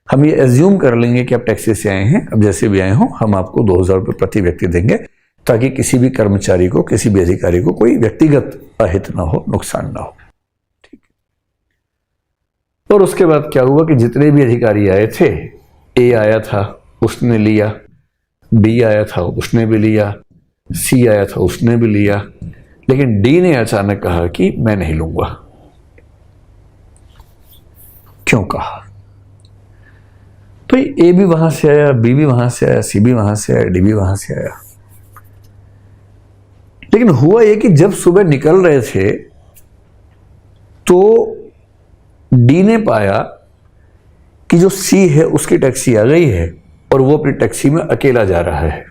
Speaker 1: हम ये एज्यूम कर लेंगे कि आप टैक्सी से आए हैं, अब जैसे भी आए हों हम आपको 2,000 रुपये प्रति व्यक्ति देंगे, ताकि किसी भी कर्मचारी को, किसी भी अधिकारी को कोई व्यक्तिगत अहित ना हो, नुकसान ना हो। ठीक। और उसके बाद क्या हुआ कि जितने भी अधिकारी आए थे, ए आया था उसने लिया, बी आया था उसने भी लिया, सी आया था उसने भी लिया, लेकिन डी ने अचानक कहा कि मैं नहीं लूंगा। क्यों कहा? तो ए भी वहां से आया, बी भी वहां से आया, सी भी वहां से आया, डी भी वहां से आया। लेकिन हुआ यह कि जब सुबह निकल रहे थे तो डी ने पाया कि जो सी है उसकी टैक्सी आ गई है और वो अपनी टैक्सी में अकेला जा रहा है।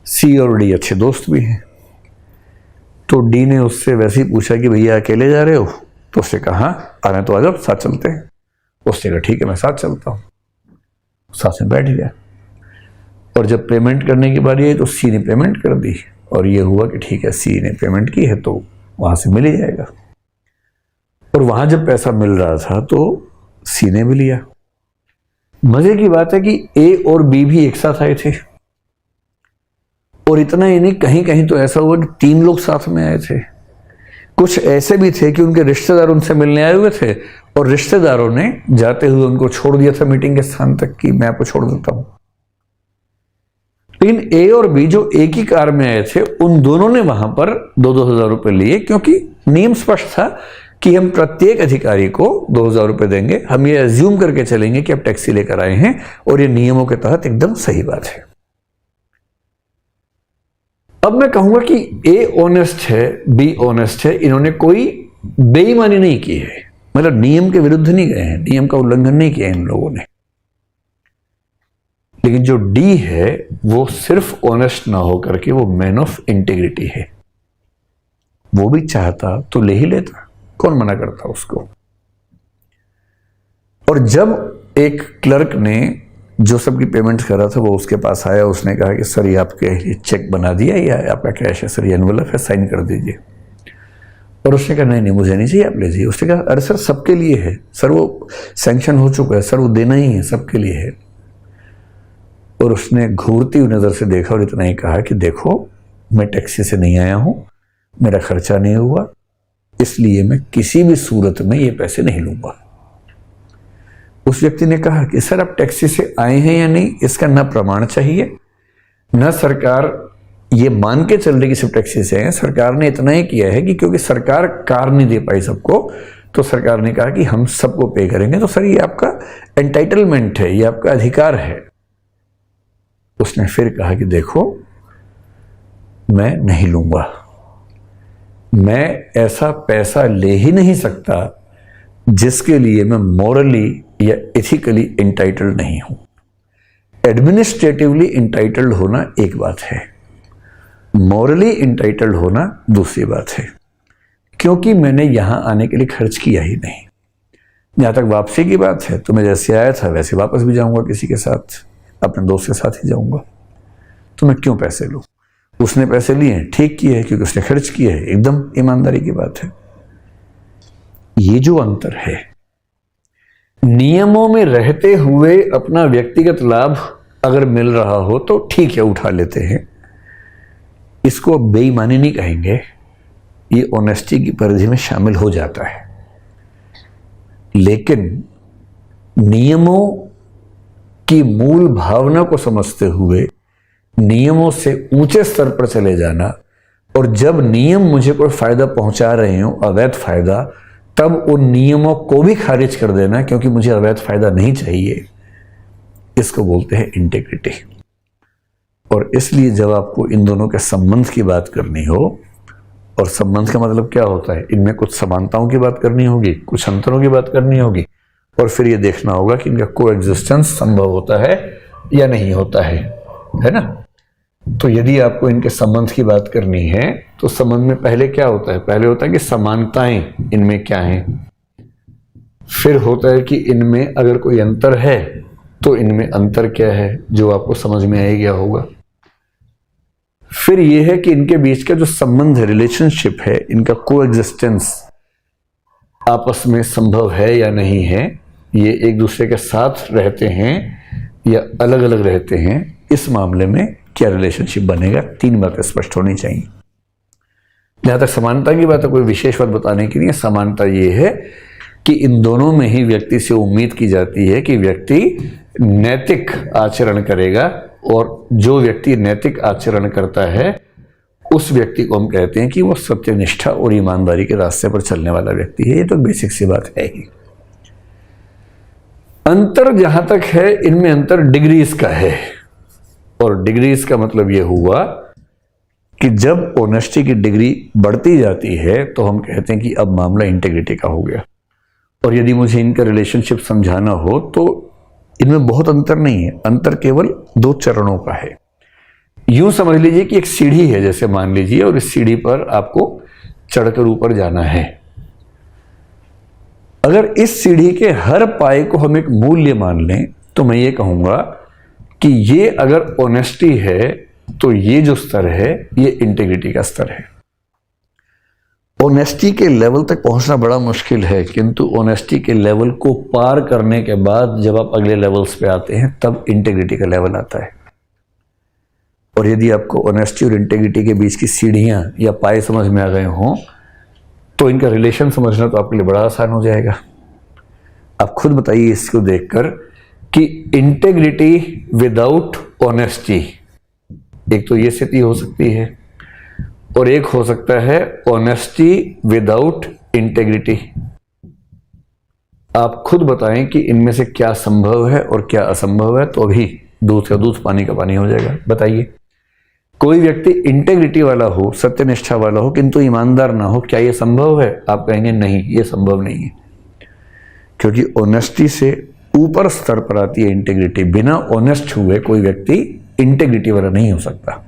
Speaker 1: सी और डी अच्छे दोस्त भी हैं, तो डी ने उससे वैसे ही पूछा कि भैया अकेले जा रहे हो? तो उसने कहा आने तो आ जाओ, साथ चलते हैं। उसने कहा ठीक है मैं साथ चलता हूं। साथ में बैठ गया और जब पेमेंट करने की बारी आई तो सी ने पेमेंट कर दी और ये हुआ कि ठीक है सी ने पेमेंट की है तो वहां से मिल ही जाएगा। और वहां जब पैसा मिल रहा था तो सी ने भी लिया। मजे की बात है कि ए और बी भी एक साथ आए थे, और इतना ही नहीं, कहीं कहीं तो ऐसा हुआ कि 3 लोग साथ में आए थे। कुछ ऐसे भी थे कि उनके रिश्तेदार उनसे मिलने आए हुए थे और रिश्तेदारों ने जाते हुए उनको छोड़ दिया था मीटिंग के स्थान तक कि मैं आपको छोड़ देता हूं। लेकिन ए और बी जो एक ही कार में आए थे उन दोनों ने वहां पर 2,000 रुपए लिए, क्योंकि नियम स्पष्ट था कि हम प्रत्येक अधिकारी को 2,000 रुपए देंगे। हम ये एज्यूम करके चलेंगे कि आप टैक्सी लेकर आए हैं और ये नियमों के तहत एकदम सही बात है। अब मैं कहूंगा कि ए ऑनेस्ट है, बी ऑनेस्ट है, इन्होंने कोई बेईमानी नहीं की है, मतलब नियम के विरुद्ध नहीं गए हैं, नियम का उल्लंघन नहीं किया इन लोगों ने। लेकिन जो डी है वो सिर्फ ऑनेस्ट ना होकर के वो मैन ऑफ इंटीग्रिटी है। वो भी चाहता तो ले ही लेता, कौन मना करता उसको। और जब एक क्लर्क ने जो सबकी पेमेंट कर रहा था वो उसके पास आया, उसने कहा कि सर ये आपके चेक बना दिया या आपका कैश है? सर ये एनवलप है, साइन कर दीजिए। और उसने कहा नहीं नहीं मुझे नहीं चाहिए, आप ले जाइए। उसने कहा अरे सर सबके लिए है सर, वो सैंक्शन हो चुका है सर, वो देना ही है, सबके लिए है। और उसने घूरती हुई नजर से देखा और इतना ही कहा कि देखो मैं टैक्सी से नहीं आया हूं, मेरा खर्चा नहीं हुआ, इसलिए मैं किसी भी सूरत में ये पैसे नहीं लूंगा। उस व्यक्ति ने कहा कि सर आप टैक्सी से आए हैं या नहीं इसका ना प्रमाण चाहिए, ना सरकार ये मान के चल रही कि सिर्फ टैक्सी से आए। सरकार ने इतना ही किया है कि क्योंकि सरकार कार नहीं दे पाई सबको, तो सरकार ने कहा कि हम सबको पे करेंगे। तो सर ये आपका एंटाइटलमेंट है, ये आपका अधिकार है। उसने फिर कहा कि देखो मैं नहीं लूंगा, मैं ऐसा पैसा ले ही नहीं सकता जिसके लिए मैं मॉरली या एथिकली इंटाइटल्ड नहीं हूं। एडमिनिस्ट्रेटिवली इंटाइटल्ड होना एक बात है, मॉरली इंटाइटल्ड होना दूसरी बात है। क्योंकि मैंने यहां आने के लिए खर्च किया ही नहीं। जहां तक वापसी की बात है तो मैं जैसे आया था वैसे वापस भी जाऊंगा, किसी के साथ, अपने दोस्त के साथ ही जाऊंगा। तो मैं क्यों पैसे लूं? उसने पैसे लिए, ठीक किए है क्योंकि उसने खर्च किया है, एकदम ईमानदारी की बात है। ये जो अंतर है, नियमों में रहते हुए अपना व्यक्तिगत लाभ अगर मिल रहा हो तो ठीक है उठा लेते हैं, इसको बेईमानी नहीं कहेंगे, ये ऑनेस्टी की परिधि में शामिल हो जाता है। लेकिन नियमों की मूल भावना को समझते हुए नियमों से ऊंचे स्तर पर चले जाना, और जब नियम मुझे कोई फायदा पहुंचा रहे हो, अवैध फायदा, तब उन नियमों को भी खारिज कर देना क्योंकि मुझे अवैध फायदा नहीं चाहिए, इसको बोलते हैं इंटीग्रिटी। और इसलिए जब आपको इन दोनों के संबंध की बात करनी हो, और संबंध का मतलब क्या होता है, इनमें कुछ समानताओं की बात करनी होगी, कुछ अंतरों की बात करनी होगी, और फिर ये देखना होगा कि इनका कोएग्जिस्टेंस संभव होता है या नहीं होता है ना। तो यदि आपको इनके संबंध की बात करनी है तो संबंध में पहले क्या होता है? पहले होता है कि समानताएं इनमें क्या हैं, फिर होता है कि इनमें अगर कोई अंतर है तो इनमें अंतर क्या है, जो आपको समझ में आ गया होगा। फिर यह है कि इनके बीच का जो संबंध है, रिलेशनशिप है, इनका कोएग्जिस्टेंस आपस में संभव है या नहीं है, ये एक दूसरे के साथ रहते हैं या अलग अलग रहते हैं, इस मामले में क्या रिलेशनशिप बनेगा, 3 बातें स्पष्ट होनी चाहिए। जहां तक समानता की बात है, कोई विशेष बात बताने की नहीं है। समानता ये है कि इन दोनों में ही व्यक्ति से उम्मीद की जाती है कि व्यक्ति नैतिक आचरण करेगा, और जो व्यक्ति नैतिक आचरण करता है उस व्यक्ति को हम कहते हैं कि वो सत्यनिष्ठा और ईमानदारी के रास्ते पर चलने वाला व्यक्ति है। ये तो बेसिक सी बात है ही। अंतर जहां तक है, इनमें अंतर डिग्रीज का है, और डिग्रीज का मतलब ये हुआ कि जब ऑनेस्टी की डिग्री बढ़ती जाती है तो हम कहते हैं कि अब मामला इंटेग्रिटी का हो गया। और यदि मुझे इनका रिलेशनशिप समझाना हो तो इनमें बहुत अंतर नहीं है, अंतर केवल 2 चरणों का है। यूं समझ लीजिए कि एक सीढ़ी है, जैसे मान लीजिए, और इस सीढ़ी पर आपको चढ़कर ऊपर जाना है। अगर इस सीढ़ी के हर पाए को हम एक मूल्य मान लें तो मैं ये कहूंगा कि ये अगर ऑनेस्टी है तो ये जो स्तर है ये इंटेग्रिटी का स्तर है। ऑनेस्टी के लेवल तक पहुंचना बड़ा मुश्किल है, किंतु ऑनेस्टी के लेवल को पार करने के बाद जब आप अगले लेवल्स पे आते हैं तब इंटेग्रिटी का लेवल आता है। और यदि आपको ऑनेस्टी और इंटेग्रिटी के बीच की सीढ़ियां या पाए समझ में आ गए हों तो इनका रिलेशन समझना तो आपके लिए बड़ा आसान हो जाएगा। आप खुद बताइए इसको देखकर कि इंटेग्रिटी विदाउट ऑनेस्टी, एक तो ये स्थिति हो सकती है, और एक हो सकता है ऑनेस्टी विदाउट इंटेग्रिटी। आप खुद बताएं कि इनमें से क्या संभव है और क्या असंभव है, तो अभी दूध का दूध पानी का पानी हो जाएगा। बताइए, कोई व्यक्ति इंटेग्रिटी वाला हो, सत्यनिष्ठा वाला हो, किंतु ईमानदार ना हो, क्या यह संभव है? आप कहेंगे नहीं, यह संभव नहीं है, क्योंकि ऑनेस्टी से ऊपर स्तर पर आती है इंटेग्रिटी। बिना ऑनेस्ट हुए कोई व्यक्ति इंटेग्रिटी वाला नहीं हो सकता,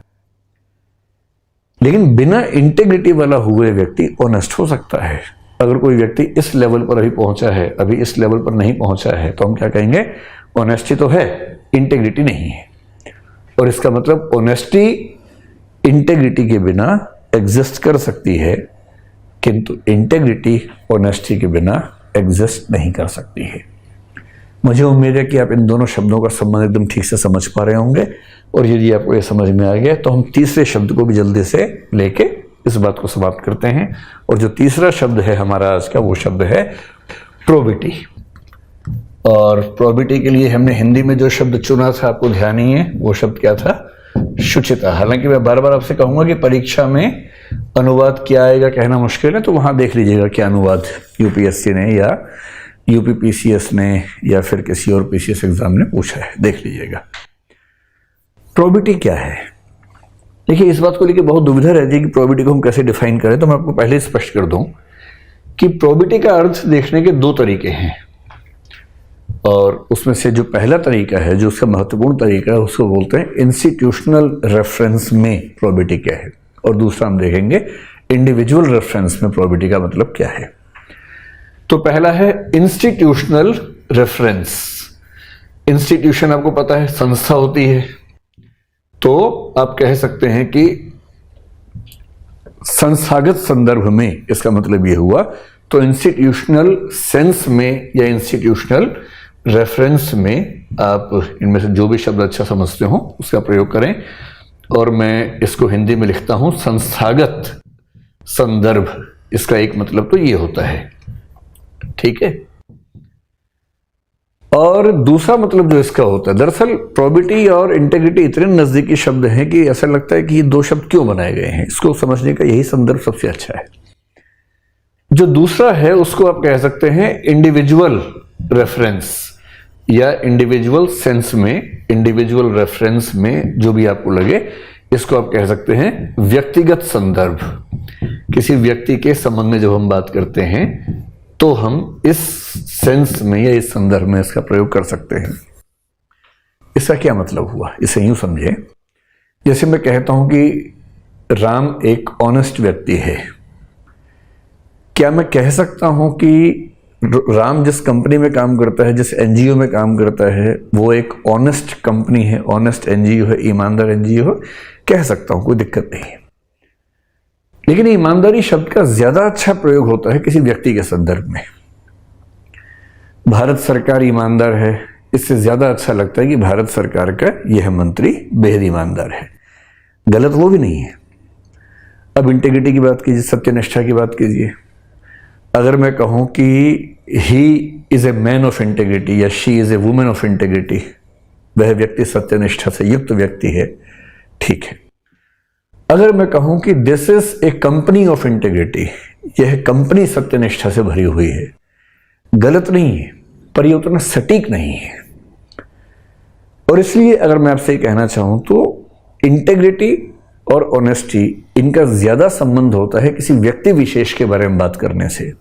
Speaker 1: लेकिन बिना इंटेग्रिटी वाला हुए व्यक्ति ऑनेस्ट हो सकता है। अगर कोई व्यक्ति इस लेवल पर अभी पहुंचा है, अभी इस लेवल पर नहीं पहुंचा है, तो हम क्या कहेंगे? ऑनेस्टी तो है, इंटेग्रिटी नहीं है। और इसका मतलब ऑनेस्टी इंटेग्रिटी के बिना एग्जिस्ट कर सकती है, किंतु इंटेग्रिटी ऑनेस्टी के बिना एग्जिस्ट नहीं कर सकती है। मुझे उम्मीद है कि आप इन दोनों शब्दों का संबंध एकदम ठीक से समझ पा रहे होंगे, और यदि आपको ये समझ में आ गया तो हम तीसरे शब्द को भी जल्दी से लेके इस बात को समाप्त करते हैं। और जो तीसरा शब्द है हमारा आज का, वो शब्द है प्रोबिटी। और प्रोबिटी के लिए हमने हिंदी में जो शब्द चुना था, आपको ध्यान ही है, वो शब्द क्या था? शुचिता। हालांकि मैं बार बार आपसे कहूंगा कि परीक्षा में अनुवाद क्या आएगा कहना मुश्किल है, तो वहां देख लीजिएगा क्या अनुवाद यूपीएससी ने या यूपीपीसीएस ने या फिर किसी और पीसीएस एग्जाम ने पूछा है, देख लीजिएगा। प्रोबिटी क्या है? देखिए, इस बात को लेकर बहुत दुविधा रहती है कि प्रोबिटी को हम कैसे डिफाइन करें, तो मैं आपको पहले ही स्पष्ट कर दूं कि प्रोबिटी का अर्थ देखने के 2 तरीके हैं, और उसमें से जो पहला तरीका है, जो उसका महत्वपूर्ण तरीका है, उसको बोलते हैं इंस्टीट्यूशनल रेफरेंस में प्रोबिटी क्या है, और दूसरा हम देखेंगे इंडिविजुअल रेफरेंस में प्रोबिटी का मतलब क्या है। तो पहला है इंस्टीट्यूशनल रेफरेंस। इंस्टीट्यूशन आपको पता है संस्था होती है, तो आप कह सकते हैं कि संस्थागत संदर्भ में इसका मतलब यह हुआ। तो इंस्टीट्यूशनल सेंस में या इंस्टीट्यूशनल रेफरेंस में आप इनमें से जो भी शब्द अच्छा समझते हो उसका प्रयोग करें। और मैं इसको हिंदी में लिखता हूं संस्थागत संदर्भ, इसका एक मतलब तो ये होता है, ठीक है। और दूसरा मतलब जो इसका होता है, दरअसल प्रोबिटी और इंटेग्रिटी इतने नजदीकी शब्द हैं कि ऐसा लगता है कि ये 2 शब्द क्यों बनाए गए हैं। इसको समझने का यही संदर्भ सबसे अच्छा है। जो दूसरा है उसको आप कह सकते हैं इंडिविजुअल रेफरेंस या इंडिविजुअल सेंस में, इंडिविजुअल रेफरेंस में, जो भी आपको लगे, इसको आप कह सकते हैं व्यक्तिगत संदर्भ। किसी व्यक्ति के संबंध में जब हम बात करते हैं तो हम इस सेंस में या इस संदर्भ में इसका प्रयोग कर सकते हैं। इसका क्या मतलब हुआ, इसे यूं समझे, जैसे मैं कहता हूं कि राम एक ऑनेस्ट व्यक्ति है। क्या मैं कह सकता हूं कि राम जिस कंपनी में काम करता है, जिस एनजीओ में काम करता है, वो एक ऑनेस्ट कंपनी है, ऑनेस्ट एनजीओ है, ईमानदार एनजीओ है? कह सकता हूं, कोई दिक्कत नहीं है। लेकिन ईमानदारी शब्द का ज्यादा अच्छा प्रयोग होता है किसी व्यक्ति के संदर्भ में। भारत सरकार ईमानदार है, इससे ज़्यादा अच्छा लगता है कि भारत सरकार का यह मंत्री बेहद ईमानदार है। गलत वो भी नहीं है। अब इंटीग्रिटी की बात कीजिए, सत्यनिष्ठा की बात कीजिए। अगर मैं कहूँ कि he is a man of integrity या she is a woman of integrity, वह व्यक्ति सत्यनिष्ठा से युक्त व्यक्ति है, ठीक है। अगर मैं कहूँ कि this is a company of integrity, यह कंपनी सत्यनिष्ठा से भरी हुई है, गलत नहीं है, पर यह उतना सटीक नहीं है। और इसलिए अगर मैं आपसे कहना चाहूं तो इंटीग्रिटी और ऑनेस्टी, इनका ज्यादा संबंध होता है किसी व्यक्ति विशेष के बारे में बात करने से,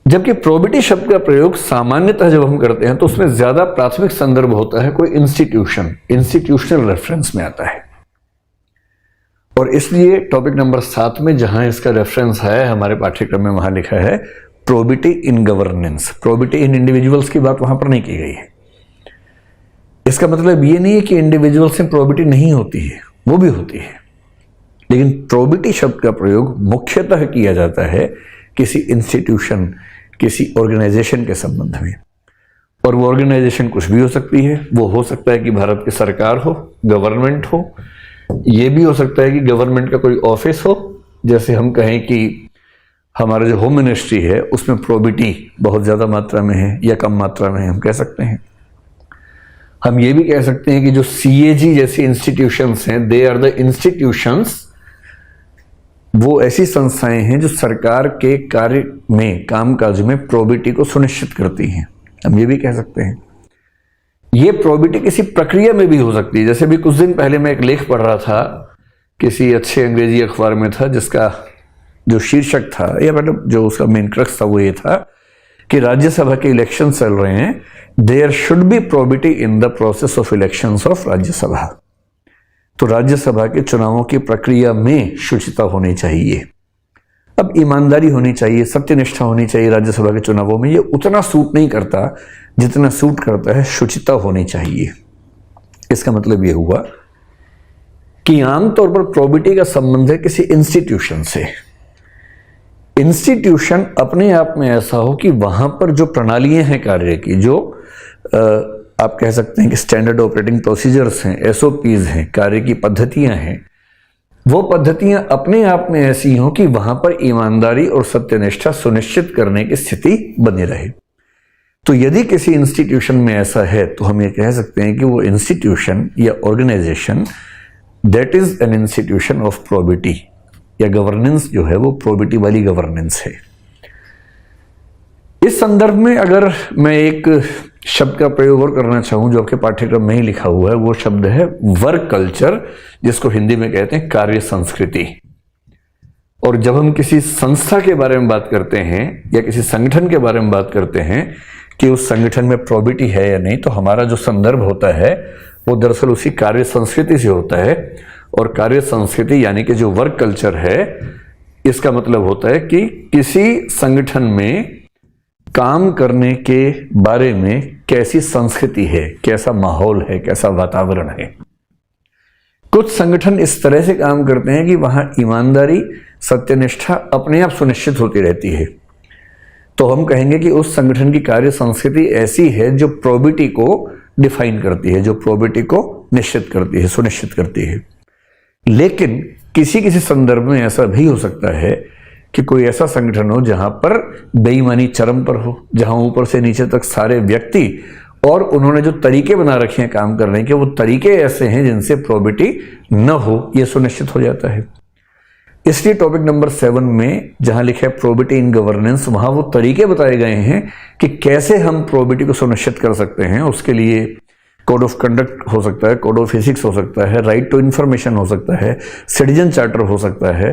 Speaker 1: जबकि प्रोबिटी शब्द का प्रयोग सामान्यतः जब हम करते हैं तो उसमें ज्यादा प्राथमिक संदर्भ होता है कोई इंस्टीट्यूशन, इंस्टीट्यूशनल रेफरेंस में आता है। और इसलिए टॉपिक नंबर 7 में जहां इसका रेफरेंस है हमारे पाठ्यक्रम में, वहां लिखा है probity in governance. Probity in individuals की बात वहां पर नहीं की गई है। इसका मतलब ये नहीं है कि इंडिविजुअल्स में प्रोबिटी नहीं होती है, वो भी होती है, लेकिन प्रोबिटी शब्द का प्रयोग मुख्यतः किया जाता है किसी इंस्टीट्यूशन, किसी ऑर्गेनाइजेशन के संबंध में। और वो ऑर्गेनाइजेशन कुछ भी हो सकती है। वो हो सकता है कि भारत की सरकार हो, गवर्नमेंट हो, ये भी हो सकता है कि गवर्नमेंट का कोई ऑफिस हो, जैसे हम कहें कि हमारा जो होम मिनिस्ट्री है उसमें प्रोबिटी बहुत ज़्यादा मात्रा में है या कम मात्रा में है, हम कह सकते हैं। हम ये भी कह सकते हैं कि जो CAG जैसी इंस्टीट्यूशंस हैं, दे आर द इंस्टीट्यूशंस, वो ऐसी संस्थाएं हैं जो सरकार के कार्य में, कामकाज में प्रोबिटी को सुनिश्चित करती हैं, हम ये भी कह सकते हैं। ये प्रोबिटी किसी प्रक्रिया में भी हो सकती है। जैसे भी कुछ दिन पहले मैं एक लेख पढ़ रहा था, किसी अच्छे अंग्रेजी अखबार में था, जिसका जो शीर्षक था या मतलब जो उसका मेन क्रक्स था वो ये था कि राज्यसभा के इलेक्शन चल रहे हैं, there should be probity in the process of elections of Rajya Sabha. तो राज्यसभा के चुनावों की प्रक्रिया में शुचिता होनी चाहिए। अब ईमानदारी होनी चाहिए, सत्यनिष्ठा होनी चाहिए राज्यसभा के चुनावों में, ये उतना सूट नहीं करता जितना सूट करता है शुचिता होनी चाहिए। इसका मतलब ये हुआ कि आमतौर पर प्रोबिटी का संबंध है किसी इंस्टीट्यूशन से। इंस्टीट्यूशन अपने आप में ऐसा हो कि वहां पर जो प्रणालियां हैं कार्य की, जो आप कह सकते हैं कि स्टैंडर्ड ऑपरेटिंग प्रोसीजर्स हैं, SOPs हैं, कार्य की पद्धतियां हैं, वो पद्धतियां अपने आप में ऐसी हों कि वहां पर ईमानदारी और सत्यनिष्ठा सुनिश्चित करने की स्थिति बनी रहे। तो यदि किसी इंस्टीट्यूशन में ऐसा है तो हम ये कह सकते हैं कि वो इंस्टीट्यूशन या organisation that is an institution of probity, या गवर्नेंस जो है वो प्रोबिटी वाली गवर्नेंस है। इस संदर्भ में अगर मैं एक शब्द का प्रयोग और करना चाहूं जो आपके पाठ्यक्रम में ही लिखा हुआ है, वो शब्द है वर्क कल्चर, जिसको हिंदी में कहते हैं कार्य संस्कृति। और जब हम किसी संस्था के बारे में बात करते हैं या किसी संगठन के बारे में बात करते हैं कि उस संगठन में प्रोबिटी है या नहीं, तो हमारा जो संदर्भ होता है वो दरअसल उसी कार्य संस्कृति से होता है। और कार्य संस्कृति यानी कि जो वर्क कल्चर है, इसका मतलब होता है कि किसी संगठन में काम करने के बारे में कैसी संस्कृति है, कैसा माहौल है, कैसा वातावरण है। कुछ संगठन इस तरह से काम करते हैं कि वहां ईमानदारी, सत्यनिष्ठा अपने आप सुनिश्चित होती रहती है। तो हम कहेंगे कि उस संगठन की कार्य संस्कृति ऐसी है जो प्रोबिटी को डिफाइन करती है, जो प्रोबिटी को निश्चित करती है, सुनिश्चित करती है। लेकिन किसी किसी संदर्भ में ऐसा भी हो सकता है कि कोई ऐसा संगठन हो जहां पर बेईमानी चरम पर हो, जहां ऊपर से नीचे तक सारे व्यक्ति और उन्होंने जो तरीके बना रखे हैं काम करने के, वो तरीके ऐसे हैं जिनसे प्रोबिटी न हो, यह सुनिश्चित हो जाता है। इसलिए टॉपिक नंबर 7 में जहां लिखा है प्रोबिटी इन गवर्नेंस, वहां वो तरीके बताए गए हैं कि कैसे हम प्रोबिटी को सुनिश्चित कर सकते हैं। उसके लिए कोड ऑफ कंडक्ट हो सकता है, कोड ऑफ एथिक्स हो सकता है, राइट टू इंफॉर्मेशन हो सकता है, सिटीजन चार्टर हो सकता है,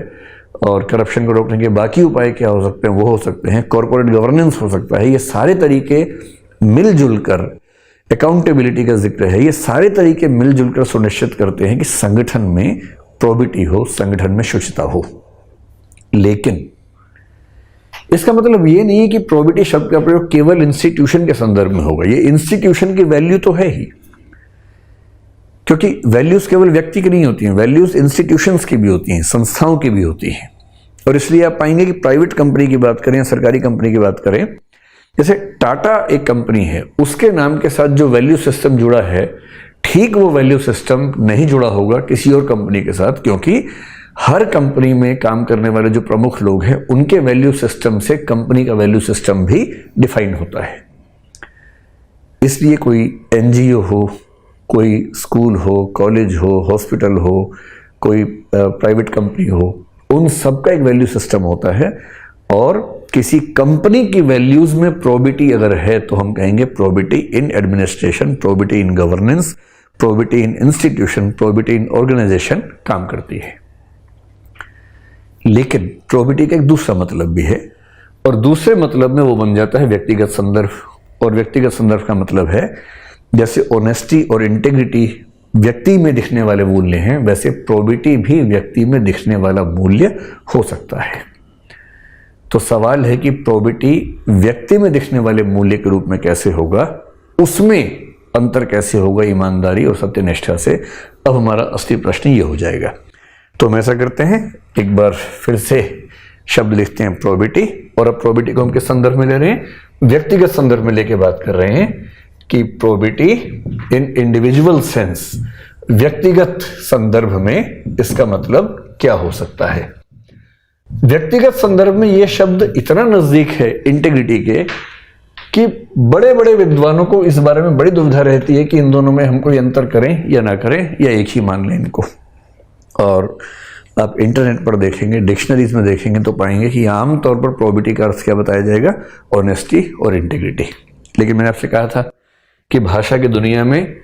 Speaker 1: और करप्शन को रोकने के बाकी उपाय क्या हो सकते हैं वो हो सकते हैं, कॉर्पोरेट गवर्नेंस हो सकता है। ये सारे तरीके मिलजुल कर, अकाउंटेबिलिटी का जिक्र है, ये सारे तरीके मिलजुल कर सुनिश्चित करते हैं कि संगठन में प्रोबिटी हो, संगठन में शुचिता हो। लेकिन इसका मतलब ये नहीं है कि प्रोबिटी शब्द का प्रयोग केवल इंस्टीट्यूशन के संदर्भ में होगा। ये इंस्टीट्यूशन की वैल्यू तो है ही, क्योंकि वैल्यूज केवल व्यक्ति की नहीं होती हैं, वैल्यूज इंस्टीट्यूशंस की भी होती हैं, संस्थाओं की भी होती हैं। और इसलिए आप पाएंगे कि प्राइवेट कंपनी की बात करें या सरकारी कंपनी की बात करें, जैसे टाटा एक कंपनी है, उसके नाम के साथ जो वैल्यू सिस्टम जुड़ा है, ठीक वो वैल्यू सिस्टम नहीं जुड़ा होगा किसी और कंपनी के साथ, क्योंकि हर कंपनी में काम करने वाले जो प्रमुख लोग हैं उनके वैल्यू सिस्टम से कंपनी का वैल्यू सिस्टम भी डिफाइन होता है। इसलिए कोई एनजीओ हो, कोई स्कूल हो, कॉलेज हो, हॉस्पिटल हो, कोई प्राइवेट कंपनी हो, उन सब का एक वैल्यू सिस्टम होता है। और किसी कंपनी की वैल्यूज में प्रोबिटी अगर है तो हम कहेंगे probity in administration, probity in governance, probity in institution, probity in organisation काम करती है। लेकिन प्रोबिटी का एक दूसरा मतलब भी है, और दूसरे मतलब में वो बन जाता है व्यक्तिगत संदर्भ। और व्यक्तिगत संदर्भ का मतलब है जैसे ऑनेस्टी और इंटेग्रिटी व्यक्ति में दिखने वाले मूल्य हैं, वैसे प्रोबिटी भी व्यक्ति में दिखने वाला मूल्य हो सकता है। तो सवाल है कि प्रोबिटी व्यक्ति में दिखने वाले मूल्य के रूप में कैसे होगा, उसमें अंतर कैसे होगा ईमानदारी और सत्यनिष्ठा से। अब हमारा असली प्रश्न ये हो जाएगा। तो हम ऐसा करते हैं, एक बार फिर से शब्द लिखते हैं प्रोबिटी, और अब प्रोबिटी को हम किस संदर्भ में ले रहे हैं, व्यक्तिगत संदर्भ में लेके बात कर रहे हैं कि प्रोबिटी इन इंडिविजुअल सेंस, व्यक्तिगत संदर्भ में इसका मतलब क्या हो सकता है। व्यक्तिगत संदर्भ में यह शब्द इतना नजदीक है इंटीग्रिटी के कि बड़े बड़े विद्वानों को इस बारे में बड़ी दुविधा रहती है कि इन दोनों में हम कोई अंतर करें या ना करें, या एक ही मान लें इनको। और आप इंटरनेट पर देखेंगे, डिक्शनरीज में देखेंगे तो पाएंगे कि आमतौर पर प्रोबिटी का अर्थ क्या बताया जाएगा, ऑनेस्टी और इंटीग्रिटी। लेकिन मैंने आपसे कहा था कि भाषा की दुनिया में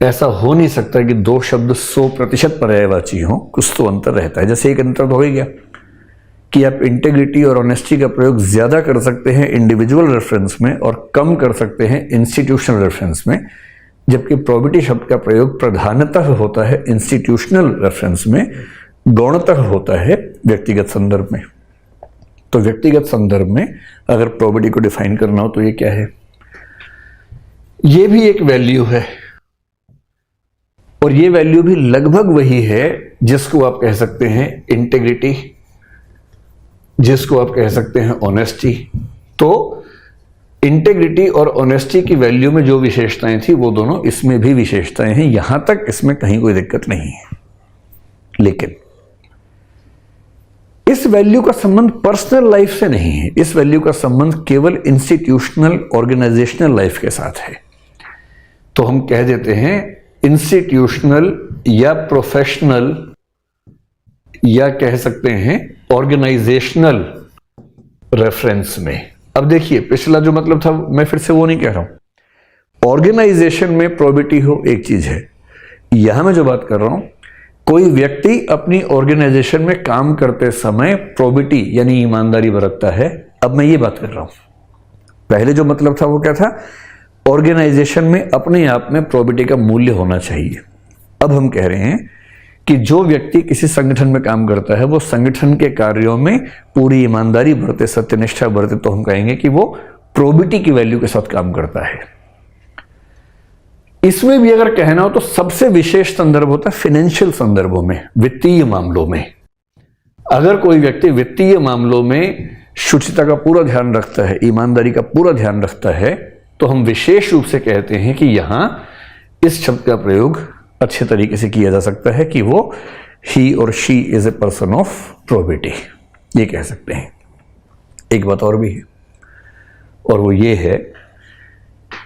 Speaker 1: ऐसा हो नहीं सकता कि दो शब्द 100% पर्यायवाची हों, कुछ तो अंतर रहता है। जैसे एक अंतर तो हो ही गया कि आप इंटीग्रिटी और ऑनेस्टी का प्रयोग ज्यादा कर सकते हैं इंडिविजुअल रेफरेंस में और कम कर सकते हैं इंस्टीट्यूशनल रेफरेंस में, जबकि प्रोबिटी शब्द का प्रयोग प्रधानतः होता है इंस्टीट्यूशनल रेफरेंस में, गौणतः होता है व्यक्तिगत संदर्भ में। तो व्यक्तिगत संदर्भ में अगर प्रोबिटी को डिफाइन करना हो तो ये क्या है, ये भी एक वैल्यू है, और ये वैल्यू भी लगभग वही है जिसको आप कह सकते हैं इंटीग्रिटी, जिसको आप कह सकते हैं ऑनेस्टी। तो इंटीग्रिटी और ऑनेस्टी की वैल्यू में जो विशेषताएं थी वो दोनों इसमें भी विशेषताएं हैं, यहां तक इसमें कहीं कोई दिक्कत नहीं है। लेकिन इस वैल्यू का संबंध पर्सनल लाइफ से नहीं है, इस वैल्यू का संबंध केवल इंस्टीट्यूशनल ऑर्गेनाइजेशनल लाइफ के साथ है। तो हम कह देते हैं इंस्टीट्यूशनल या प्रोफेशनल या कह सकते हैं ऑर्गेनाइजेशनल रेफरेंस में। अब देखिए, पिछला जो मतलब था मैं फिर से वो नहीं कह रहा हूं। ऑर्गेनाइजेशन में प्रोबिटी हो एक चीज है, यहां मैं जो बात कर रहा हूं, कोई व्यक्ति अपनी ऑर्गेनाइजेशन में काम करते समय प्रोबिटी यानी ईमानदारी बरतता है। अब मैं ये बात कर रहा हूं, पहले जो मतलब था वो क्या था, ऑर्गेनाइजेशन में अपने आप में प्रोबिटी का मूल्य होना चाहिए। अब हम कह रहे हैं कि जो व्यक्ति किसी संगठन में काम करता है वो संगठन के कार्यों में पूरी ईमानदारी बरते, सत्यनिष्ठा बरते, तो हम कहेंगे कि वो प्रोबिटी की वैल्यू के साथ काम करता है। इसमें भी अगर कहना हो तो सबसे विशेष संदर्भ होता है फाइनेंशियल संदर्भों में, वित्तीय मामलों में। अगर कोई व्यक्ति वित्तीय मामलों में शुचिता का पूरा ध्यान रखता है, ईमानदारी का पूरा ध्यान रखता है, तो हम विशेष रूप से कहते हैं कि यहां इस शब्द का प्रयोग अच्छे तरीके से किया जा सकता है कि वो ही और she is a person of probity, ये कह सकते हैं। एक बात और भी है, और वो ये है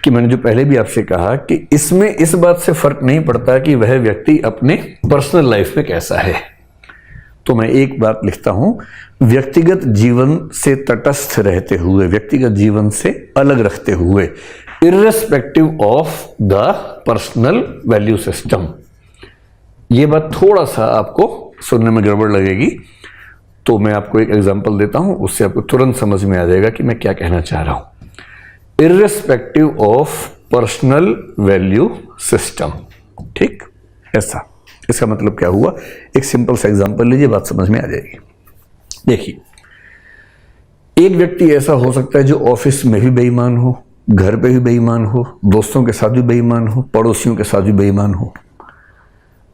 Speaker 1: कि मैंने जो पहले भी आपसे कहा कि इसमें इस बात से फर्क नहीं पड़ता कि वह व्यक्ति अपने पर्सनल लाइफ में कैसा है। तो मैं एक बात लिखता हूं, व्यक्तिगत जीवन से तटस्थ रहते हुए, व्यक्तिगत जीवन से अलग रखते हुए, irrespective of the personal value system. ये बात थोड़ा सा आपको सुनने में गड़बड़ लगेगी, तो मैं आपको एक एग्जांपल देता हूं, उससे आपको तुरंत समझ में आ जाएगा कि मैं क्या कहना चाह रहा हूं। Irrespective of personal value system, ठीक, ऐसा। इसका मतलब क्या हुआ, एक सिंपल सा एग्जांपल लीजिए, बात समझ में आ जाएगी। देखिए, एक व्यक्ति ऐसा हो सकता है जो ऑफिस में भी बेईमान हो, घर पे भी बेईमान हो, दोस्तों के साथ भी बेईमान हो, पड़ोसियों के साथ भी बेईमान हो।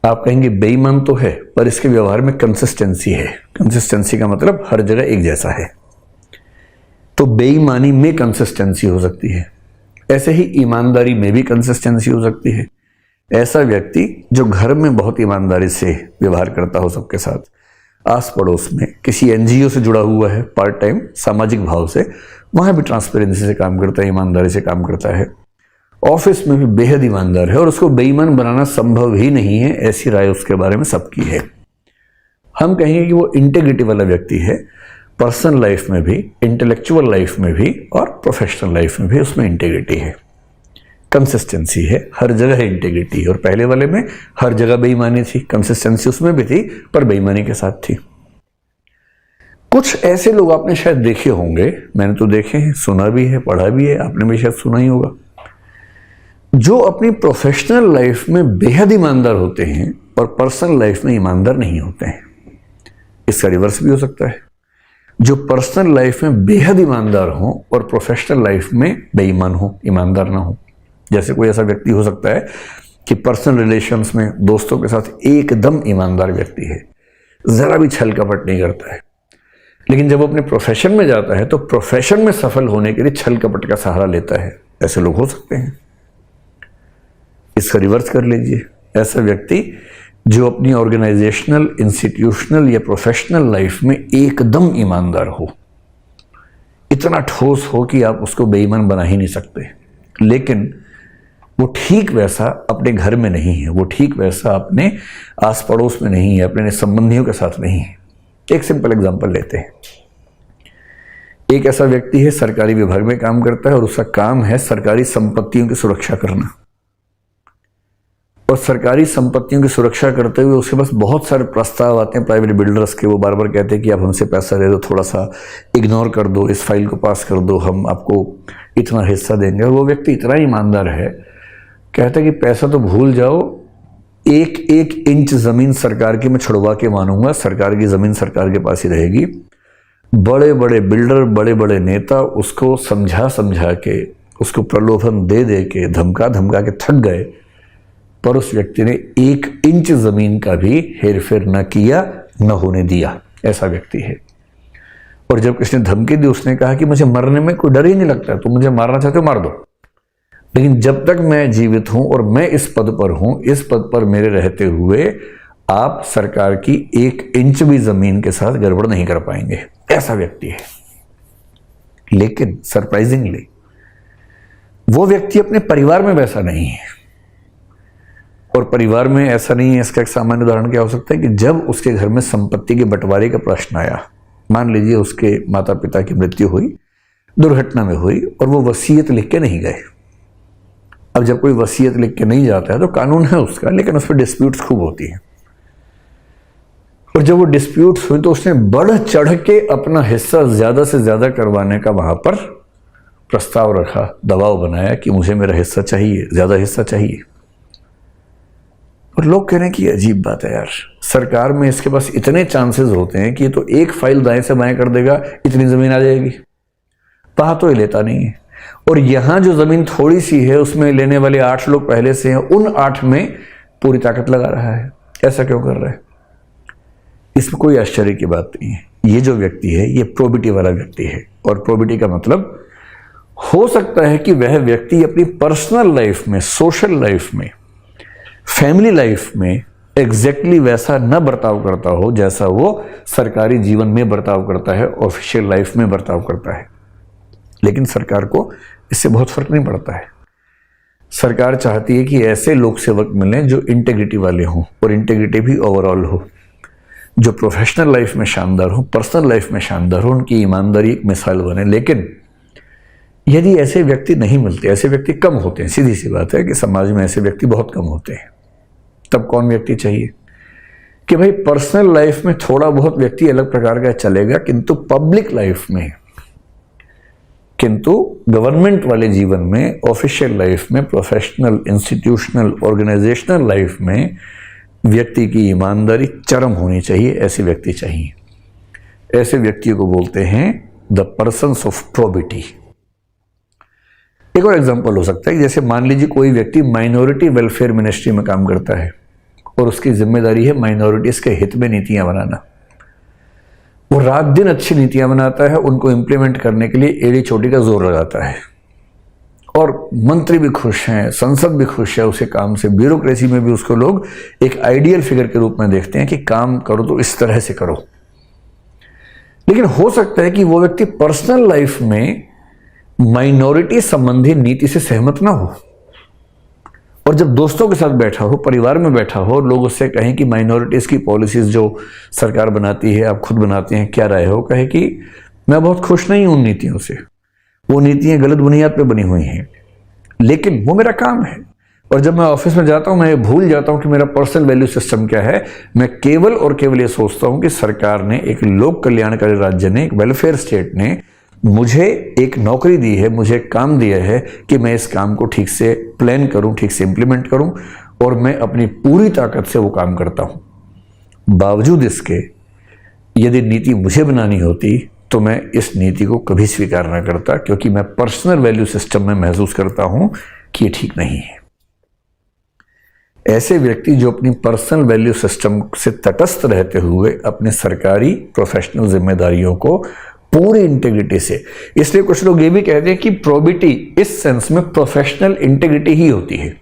Speaker 1: आप कहेंगे बेईमान तो है, पर इसके व्यवहार में कंसिस्टेंसी है। कंसिस्टेंसी का मतलब हर जगह एक जैसा है। तो बेईमानी में कंसिस्टेंसी हो सकती है, ऐसे ही ईमानदारी में भी कंसिस्टेंसी हो सकती है। ऐसा व्यक्ति जो घर में बहुत ईमानदारी से व्यवहार करता हो सबके साथ, आस पड़ोस में किसी एनजीओ से जुड़ा हुआ है पार्ट टाइम सामाजिक भाव से, वहाँ भी ट्रांसपेरेंसी से काम करता है, ईमानदारी से काम करता है, ऑफिस में भी बेहद ईमानदार है और उसको बेईमान बनाना संभव ही नहीं है, ऐसी राय उसके बारे में सबकी है। हम कहेंगे कि वो इंटेग्रिटी वाला व्यक्ति है, पर्सनल लाइफ में भी, इंटेलेक्चुअल लाइफ में भी और प्रोफेशनल लाइफ में भी उसमें इंटेग्रिटी है, कंसिस्टेंसी है, हर जगह इंटेग्रिटी है। और पहले वाले में हर जगह बेईमानी थी, कंसिस्टेंसी उसमें भी थी पर बेईमानी के साथ थी। कुछ ऐसे लोग आपने शायद देखे होंगे, मैंने तो देखे हैं, सुना भी है, पढ़ा भी है, आपने भी शायद सुना ही होगा, जो अपनी प्रोफेशनल लाइफ में बेहद ईमानदार होते हैं और पर्सनल लाइफ में ईमानदार नहीं होते हैं। इसका रिवर्स भी हो सकता है, जो पर्सनल लाइफ में बेहद ईमानदार हो और प्रोफेशनल लाइफ में बेईमान हो, ईमानदार ना हो। जैसे कोई ऐसा व्यक्ति हो सकता है कि पर्सनल रिलेशंस में दोस्तों के साथ एकदम ईमानदार व्यक्ति है, जरा भी छल कपट नहीं करता है, लेकिन जब वो अपने प्रोफेशन में जाता है तो प्रोफेशन में सफल होने के लिए छल कपट का सहारा लेता है। ऐसे लोग हो सकते हैं। इसका रिवर्स कर लीजिए, ऐसा व्यक्ति जो अपनी ऑर्गेनाइजेशनल, इंस्टीट्यूशनल या प्रोफेशनल लाइफ में एकदम ईमानदार हो, इतना ठोस हो कि आप उसको बेईमान बना ही नहीं सकते, लेकिन वो ठीक वैसा अपने घर में नहीं है, वो ठीक वैसा अपने आस पड़ोस में नहीं है, अपने संबंधियों के साथ नहीं है। एक सिंपल एग्जांपल लेते हैं। एक ऐसा व्यक्ति है, सरकारी विभाग में काम करता है और उसका काम है सरकारी संपत्तियों की सुरक्षा करना, और सरकारी संपत्तियों की सुरक्षा करते हुए उसके पास बहुत सारे प्रस्ताव आते हैं प्राइवेट बिल्डर्स के। वो बार बार कहते हैं कि आप हमसे पैसा दे दो, थोड़ा सा इग्नोर कर दो, इस फाइल को पास कर दो, हम आपको इतना हिस्सा देंगे। और वो व्यक्ति इतना ईमानदार है, कहता है कि पैसा तो भूल जाओ, एक एक इंच ज़मीन सरकार की मैं छुड़वा के मानूंगा, सरकार की ज़मीन सरकार के पास ही रहेगी। बड़े बड़े बिल्डर, बड़े बड़े नेता उसको समझा समझा के, उसको प्रलोभन दे दे के, धमका धमका के थक गए, पर उस व्यक्ति ने एक इंच ज़मीन का भी हेरफेर न किया, न होने दिया। ऐसा व्यक्ति है। और जब किसने धमकी दी, उसने कहा कि मुझे मरने में कोई डर ही नहीं लगता, तुम मुझे मारना चाहते हो मार दो, लेकिन जब तक मैं जीवित हूं और मैं इस पद पर हूं, इस पद पर मेरे रहते हुए आप सरकार की एक इंच भी जमीन के साथ गड़बड़ नहीं कर पाएंगे। ऐसा व्यक्ति है। लेकिन सरप्राइजिंगली वो व्यक्ति अपने परिवार में वैसा नहीं है। और परिवार में ऐसा नहीं है, इसका एक सामान्य उदाहरण क्या हो सकता है कि जब उसके घर में संपत्ति के बंटवारे का प्रश्न आया, मान लीजिए उसके माता पिता की मृत्यु हुई, दुर्घटना में हुई, और वो वसीयत लिख के नहीं गए। अब जब कोई वसीयत लिख के नहीं जाता है तो कानून है उसका, लेकिन उस पर डिस्प्यूट्स खूब होती हैं। और जब वो डिस्प्यूट्स हुए तो उसने बढ़ चढ़ के अपना हिस्सा ज्यादा से ज्यादा करवाने का वहां पर प्रस्ताव रखा, दबाव बनाया कि मुझे मेरा हिस्सा चाहिए, ज्यादा हिस्सा चाहिए। और लोग कह रहे हैं कि अजीब बात है यार, सरकार में इसके पास इतने चांसेस होते हैं कि ये तो एक फाइल दाएं से बाएं कर देगा, इतनी जमीन आ जाएगी, वहां तो ये लेता नहीं है। और यहां जो जमीन थोड़ी सी है उसमें लेने वाले 8 लोग पहले से हैं, उन 8 में पूरी ताकत लगा रहा है। ऐसा क्यों कर रहा है? इसमें कोई आश्चर्य की बात नहीं है। ये जो व्यक्ति है ये प्रोबिटी वाला व्यक्ति है। और प्रोबिटी का मतलब हो सकता है कि वह व्यक्ति अपनी पर्सनल लाइफ में, सोशल लाइफ में, फैमिली लाइफ में एग्जैक्टली वैसा न बर्ताव करता हो जैसा वो सरकारी जीवन में बर्ताव करता है, ऑफिशियल लाइफ में बर्ताव करता है। लेकिन सरकार को इससे बहुत फर्क नहीं पड़ता है। सरकार चाहती है कि ऐसे लोक सेवक मिलें जो इंटेग्रिटी वाले हों, और इंटेग्रिटी भी ओवरऑल हो, जो प्रोफेशनल लाइफ में शानदार हो, पर्सनल लाइफ में शानदार हो, उनकी ईमानदारी एक मिसाल बने। लेकिन यदि ऐसे व्यक्ति नहीं मिलते, ऐसे व्यक्ति कम होते हैं, सीधी सी बात है कि समाज में ऐसे व्यक्ति बहुत कम होते हैं, तब कौन व्यक्ति चाहिए कि भाई पर्सनल लाइफ में थोड़ा बहुत व्यक्ति अलग प्रकार का चलेगा, किंतु पब्लिक लाइफ में, किंतु गवर्नमेंट वाले जीवन में, ऑफिशियल लाइफ में, प्रोफेशनल, इंस्टीट्यूशनल, ऑर्गेनाइजेशनल लाइफ में व्यक्ति की ईमानदारी चरम होनी चाहिए। ऐसे व्यक्ति चाहिए। ऐसे व्यक्तियों को बोलते हैं द पर्सन्स ऑफ प्रोबिटी। एक और एग्जांपल हो सकता है, जैसे मान लीजिए कोई व्यक्ति माइनॉरिटी वेलफेयर मिनिस्ट्री में काम करता है और उसकी जिम्मेदारी है माइनॉरिटीज के हित में नीतियां बनाना। वो रात दिन अच्छी नीतियां बनाता है, उनको इंप्लीमेंट करने के लिए एड़ी चोटी का जोर लगाता है, और मंत्री भी खुश हैं, संसद भी खुश है उसके काम से। ब्यूरोक्रेसी में भी उसको लोग एक आइडियल फिगर के रूप में देखते हैं कि काम करो तो इस तरह से करो। लेकिन हो सकता है कि वो व्यक्ति पर्सनल लाइफ में माइनॉरिटी संबंधी नीति से सहमत ना हो, और जब दोस्तों के साथ बैठा हो, परिवार में बैठा हो, लोग उससे कहें कि माइनॉरिटीज की पॉलिसीज जो सरकार बनाती है आप खुद बनाते हैं, क्या राय हो, कहे कि मैं बहुत खुश नहीं हूं उन नीतियों से, वो नीतियां गलत बुनियाद पे बनी हुई हैं, लेकिन वो मेरा काम है। और जब मैं ऑफिस में जाता हूं मैं भूल जाता हूं कि मेरा पर्सनल वैल्यू सिस्टम क्या है। मैं केवल और केवल ये सोचता हूं कि सरकार ने, एक लोक कल्याणकारी राज्य ने, एक वेलफेयर स्टेट ने मुझे एक नौकरी दी है, मुझे एक काम दिया है कि मैं इस काम को ठीक से प्लान करूं, ठीक से इंप्लीमेंट करूं, और मैं अपनी पूरी ताकत से वो काम करता हूं। बावजूद इसके यदि नीति मुझे बनानी होती तो मैं इस नीति को कभी स्वीकार न करता, क्योंकि मैं पर्सनल वैल्यू सिस्टम में महसूस करता हूं कि ये ठीक नहीं है। ऐसे व्यक्ति जो अपनी पर्सनल वैल्यू सिस्टम से तटस्थ रहते हुए अपने सरकारी प्रोफेशनल जिम्मेदारियों को पूरी इंटीग्रिटी से, इसलिए कुछ लोग ये भी कहते हैं कि प्रोबिटी इस सेंस में प्रोफेशनल इंटीग्रिटी ही होती है।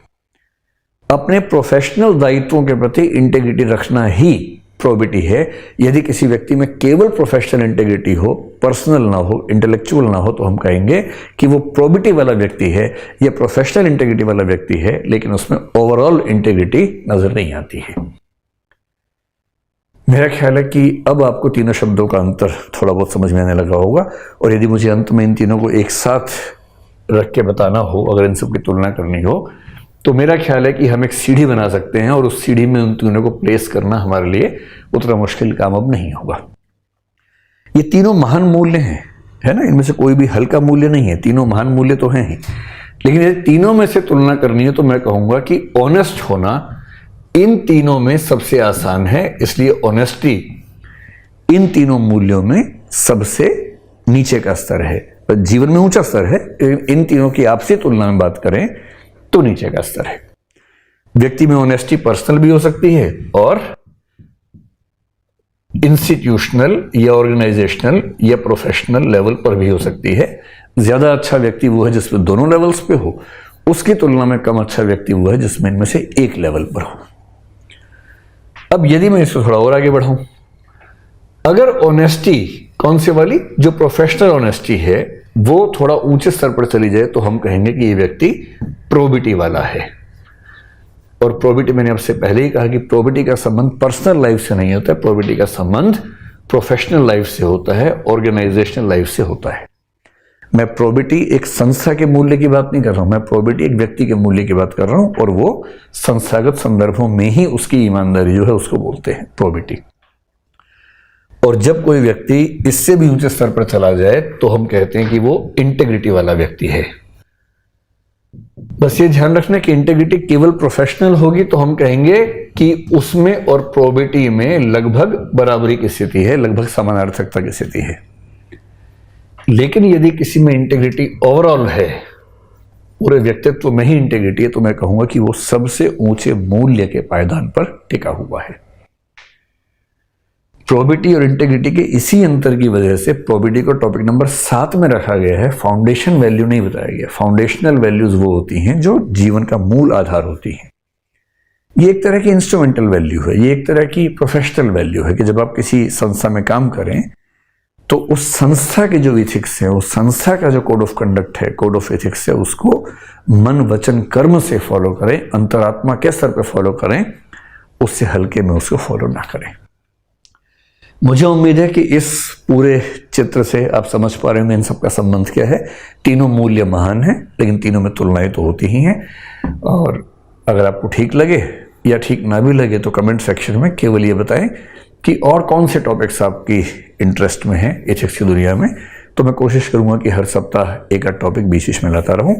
Speaker 1: अपने प्रोफेशनल दायित्वों के प्रति इंटीग्रिटी रखना ही प्रोबिटी है। यदि किसी व्यक्ति में केवल प्रोफेशनल इंटीग्रिटी हो, पर्सनल ना हो, इंटेलेक्चुअल ना हो, तो हम कहेंगे कि वो प्रोबिटी वाला व्यक्ति है या प्रोफेशनल इंटीग्रिटी वाला व्यक्ति है, लेकिन उसमें ओवरऑल इंटीग्रिटी नजर नहीं आती है। मेरा ख्याल है कि अब आपको तीनों शब्दों का अंतर थोड़ा बहुत समझ में आने लगा होगा, और यदि मुझे अंत में इन तीनों को एक साथ रख के बताना हो, अगर इन सब की तुलना करनी हो, तो मेरा ख्याल है कि हम एक सीढ़ी बना सकते हैं, और उस सीढ़ी में उन तीनों को प्लेस करना हमारे लिए उतना मुश्किल काम अब नहीं होगा। ये तीनों महान मूल्य हैं, है ना, इनमें से कोई भी हल्का मूल्य नहीं है, तीनों महान मूल्य तो हैं ही। लेकिन यदि तीनों में से तुलना करनी है तो मैं कहूंगा कि ऑनेस्ट होना इन तीनों में सबसे आसान है, इसलिए ऑनेस्टी इन तीनों मूल्यों में सबसे नीचे का स्तर है। जीवन में ऊंचा स्तर है, इन तीनों की आपसी तुलना में बात करें तो नीचे का स्तर है। व्यक्ति में ऑनेस्टी पर्सनल भी हो सकती है और इंस्टीट्यूशनल या ऑर्गेनाइजेशनल या प्रोफेशनल लेवल पर भी हो सकती है। ज्यादा अच्छा व्यक्ति वो है जिसमें दोनों लेवल्स पे हो, उसकी तुलना में कम अच्छा व्यक्ति वो है जिसमें इनमें से एक लेवल पर हो। अब यदि मैं इसको थोड़ा और आगे बढ़ाऊं, अगर ऑनेस्टी कौन से वाली, जो प्रोफेशनल ऑनेस्टी है, वो थोड़ा ऊंचे स्तर पर चली जाए तो हम कहेंगे कि ये व्यक्ति प्रोबिटी वाला है। और प्रोबिटी, मैंने आपसे पहले ही कहा कि प्रोबिटी का संबंध पर्सनल लाइफ से नहीं होता है, प्रोबिटी का संबंध प्रोफेशनल लाइफ से होता है, ऑर्गेनाइजेशनल लाइफ से होता है। मैं प्रोबिटी एक संस्था के मूल्य की बात नहीं कर रहा हूं, मैं प्रोबिटी एक व्यक्ति के मूल्य की बात कर रहा हूं, और वो संस्थागत संदर्भों में ही उसकी ईमानदारी जो है उसको बोलते हैं प्रोबिटी। और जब कोई व्यक्ति इससे भी ऊंचे स्तर पर चला जाए तो हम कहते हैं कि वो इंटेग्रिटी वाला व्यक्ति है। बस ये ध्यान रखना कि इंटेग्रिटी केवल प्रोफेशनल होगी तो हम कहेंगे कि उसमें और प्रोबिटी में लगभग बराबरी की स्थिति है, लगभग समानार्थकता की स्थिति है। लेकिन यदि किसी में इंटेग्रिटी ओवरऑल है, पूरे व्यक्तित्व में ही इंटेग्रिटी है, तो मैं कहूंगा कि वो सबसे ऊंचे मूल्य के पायदान पर टिका हुआ है। प्रोबिटी और इंटेग्रिटी के इसी अंतर की वजह से प्रोबिटी को टॉपिक नंबर 7 में रखा गया है, फाउंडेशन वैल्यू नहीं बताया गया। फाउंडेशनल वैल्यूज वो होती हैं जो जीवन का मूल आधार होती हैं। ये एक तरह की इंस्ट्रूमेंटल वैल्यू है, ये एक तरह की प्रोफेशनल वैल्यू है कि जब आप किसी संस्था में काम करें तो उस संस्था के जो इथिक्स है, उस संस्था का जो कोड ऑफ कंडक्ट है, कोड ऑफ एथिक्स है, उसको मन वचन कर्म से फॉलो करें, अंतरात्मा के स्तर पर फॉलो करें, उससे हल्के में उसको फॉलो ना करें। मुझे उम्मीद है कि इस पूरे चित्र से आप समझ पा रहे होंगे इन सबका संबंध क्या है। तीनों मूल्य महान हैं, लेकिन तीनों में तुलनाएं तो होती ही हैं। और अगर आपको ठीक लगे या ठीक ना भी लगे तो कमेंट सेक्शन में केवल ये बताएं कि और कौन से टॉपिक्स आपकी इंटरेस्ट में हैं एथिक्स की दुनिया में, तो मैं कोशिश करूंगा कि हर सप्ताह एक आध टॉपिक बीच में लाता रहूं।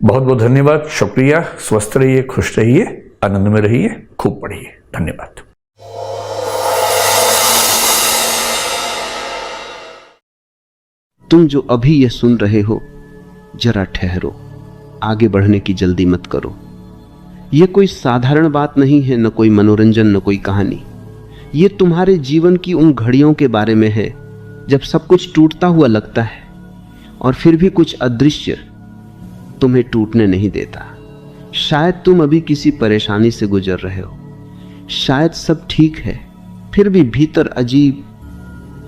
Speaker 1: बहुत बहुत धन्यवाद, शुक्रिया। स्वस्थ रहिए, खुश रहिए, आनंद में रहिए, खूब पढ़िए। धन्यवाद।
Speaker 2: तुम जो अभी ये सुन रहे हो, जरा ठहरो, आगे बढ़ने की जल्दी मत करो। यह कोई साधारण बात नहीं है, न कोई मनोरंजन, न कोई कहानी। ये तुम्हारे जीवन की उन घड़ियों के बारे में है जब सब कुछ टूटता हुआ लगता है और फिर भी कुछ अदृश्य तुम्हें टूटने नहीं देता। शायद तुम अभी किसी परेशानी से गुजर रहे हो, शायद सब ठीक है, फिर भी भीतर अजीब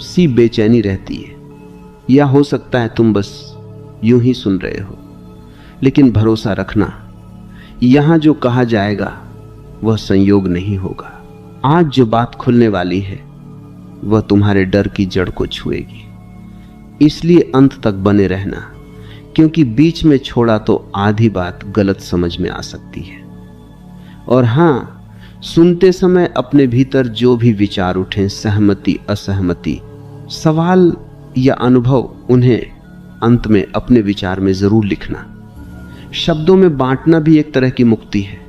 Speaker 2: सी बेचैनी रहती है। या हो सकता है तुम बस यूं ही सुन रहे हो, लेकिन भरोसा रखना, यहां जो कहा जाएगा वह संयोग नहीं होगा। आज जो बात खुलने वाली है वह तुम्हारे डर की जड़ को छुएगी। इसलिए अंत तक बने रहना, क्योंकि बीच में छोड़ा तो आधी बात गलत समझ में आ सकती है। और हां, सुनते समय अपने भीतर जो भी विचार उठें, सहमति, असहमति, सवाल या अनुभव, उन्हें अंत में अपने विचार में जरूर लिखना। शब्दों में बांटना भी एक तरह की मुक्ति है।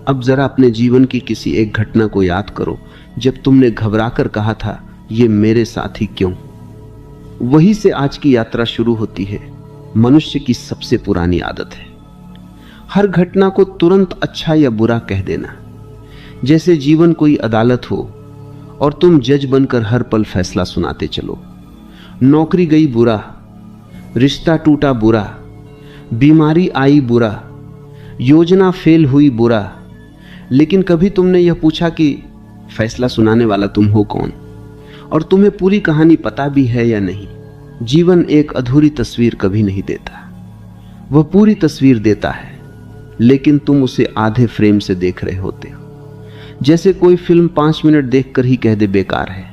Speaker 2: अब जरा अपने जीवन की किसी एक घटना को याद करो जब तुमने घबराकर कहा था, ये मेरे साथ ही क्यों। वहीं से आज की यात्रा शुरू होती है। मनुष्य की सबसे पुरानी आदत है हर घटना को तुरंत अच्छा या बुरा कह देना, जैसे जीवन कोई अदालत हो और तुम जज बनकर हर पल फैसला सुनाते चलो। नौकरी गई बुरा, रिश्ता टूटा बुरा, बीमारी आई बुरा, योजना फेल हुई बुरा। लेकिन कभी तुमने यह पूछा कि फैसला सुनाने वाला तुम हो कौन, और तुम्हें पूरी कहानी पता भी है या नहीं। जीवन एक अधूरी तस्वीर कभी नहीं देता, वह पूरी तस्वीर देता है, लेकिन तुम उसे आधे फ्रेम से देख रहे होते हो। जैसे कोई फिल्म 5 मिनट देखकर ही कह दे बेकार है,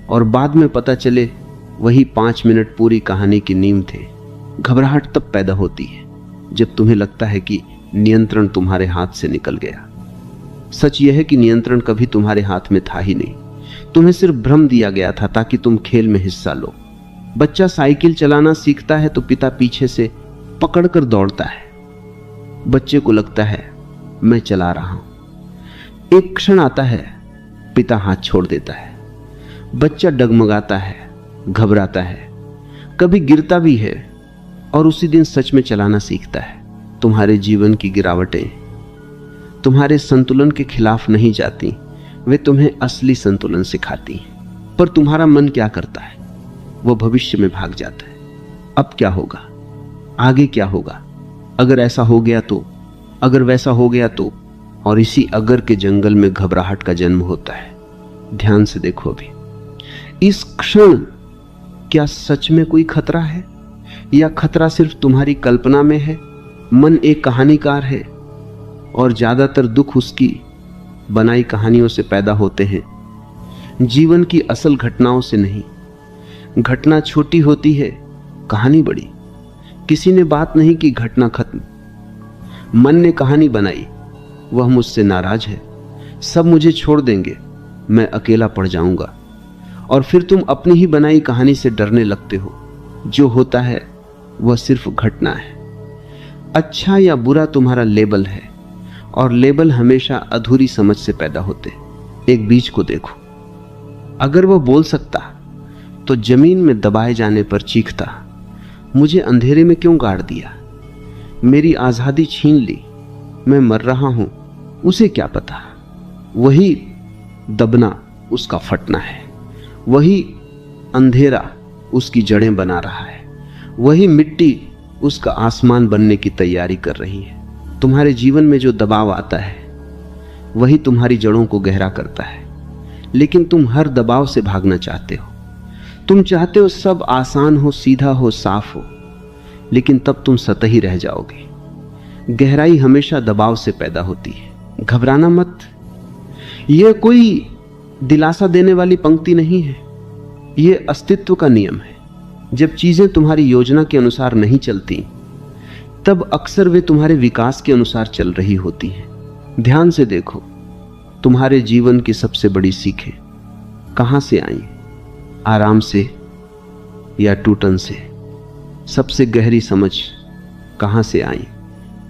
Speaker 2: और बाद में पता चले वही 5 मिनट पूरी कहानी की नींव थे। घबराहट तब पैदा होती है जब तुम्हें लगता है कि नियंत्रण तुम्हारे हाथ से निकल गया। सच यह है कि नियंत्रण कभी तुम्हारे हाथ में था ही नहीं, तुम्हें सिर्फ भ्रम दिया गया था ताकि तुम खेल में हिस्सा लो। बच्चा साइकिल चलाना सीखता है तो पिता पीछे से पकड़कर दौड़ता है। बच्चे को लगता है मैं चला रहा हूं। एक क्षण आता है, पिता हाथ छोड़ देता है। बच्चा डगमगाता है, घबराता है, कभी गिरता भी है, और उसी दिन सच में चलाना सीखता है। तुम्हारे जीवन की गिरावटें तुम्हारे संतुलन के खिलाफ नहीं जाती, वे तुम्हें असली संतुलन सिखाती हैं। पर तुम्हारा मन क्या करता है? वह भविष्य में भाग जाता है। अब क्या होगा, आगे क्या होगा, अगर ऐसा हो गया तो, अगर वैसा हो गया तो। और इसी अगर के जंगल में घबराहट का जन्म होता है। ध्यान से देखो, अभी इस क्षण क्या सच में कोई खतरा है, या खतरा सिर्फ तुम्हारी कल्पना में है? मन एक कहानीकार है और ज्यादातर दुख उसकी बनाई कहानियों से पैदा होते हैं, जीवन की असल घटनाओं से नहीं। घटना छोटी होती है, कहानी बड़ी। किसी ने बात नहीं की, घटना खत्म। मन ने कहानी बनाई, वह मुझसे नाराज है, सब मुझे छोड़ देंगे, मैं अकेला पड़ जाऊंगा। और फिर तुम अपनी ही बनाई कहानी से डरने लगते हो। जो होता है वह सिर्फ घटना है। अच्छा या बुरा तुम्हारा लेबल है, और लेबल हमेशा अधूरी समझ से पैदा होते। एक बीज को देखो, अगर वह बोल सकता तो जमीन में दबाए जाने पर चीखता, मुझे अंधेरे में क्यों गाड़ दिया, मेरी आजादी छीन ली, मैं मर रहा हूं। उसे क्या पता, वही दबना उसका फटना है, वही अंधेरा उसकी जड़ें बना रहा है, वही मिट्टी उसका आसमान बनने की तैयारी कर रही है। तुम्हारे जीवन में जो दबाव आता है वही तुम्हारी जड़ों को गहरा करता है, लेकिन तुम हर दबाव से भागना चाहते हो। तुम चाहते हो सब आसान हो, सीधा हो, साफ हो, लेकिन तब तुम सतही रह जाओगे। गहराई हमेशा दबाव से पैदा होती है। घबराना मत, यह कोई दिलासा देने वाली पंक्ति नहीं है, यह अस्तित्व का नियम है। जब चीजें तुम्हारी योजना के अनुसार नहीं चलती, तब अक्सर वे तुम्हारे विकास के अनुसार चल रही होती हैं। ध्यान से देखो, तुम्हारे जीवन की सबसे बड़ी सीखें कहां से आई? आराम से या टूटन से? सबसे गहरी समझ कहां से आई?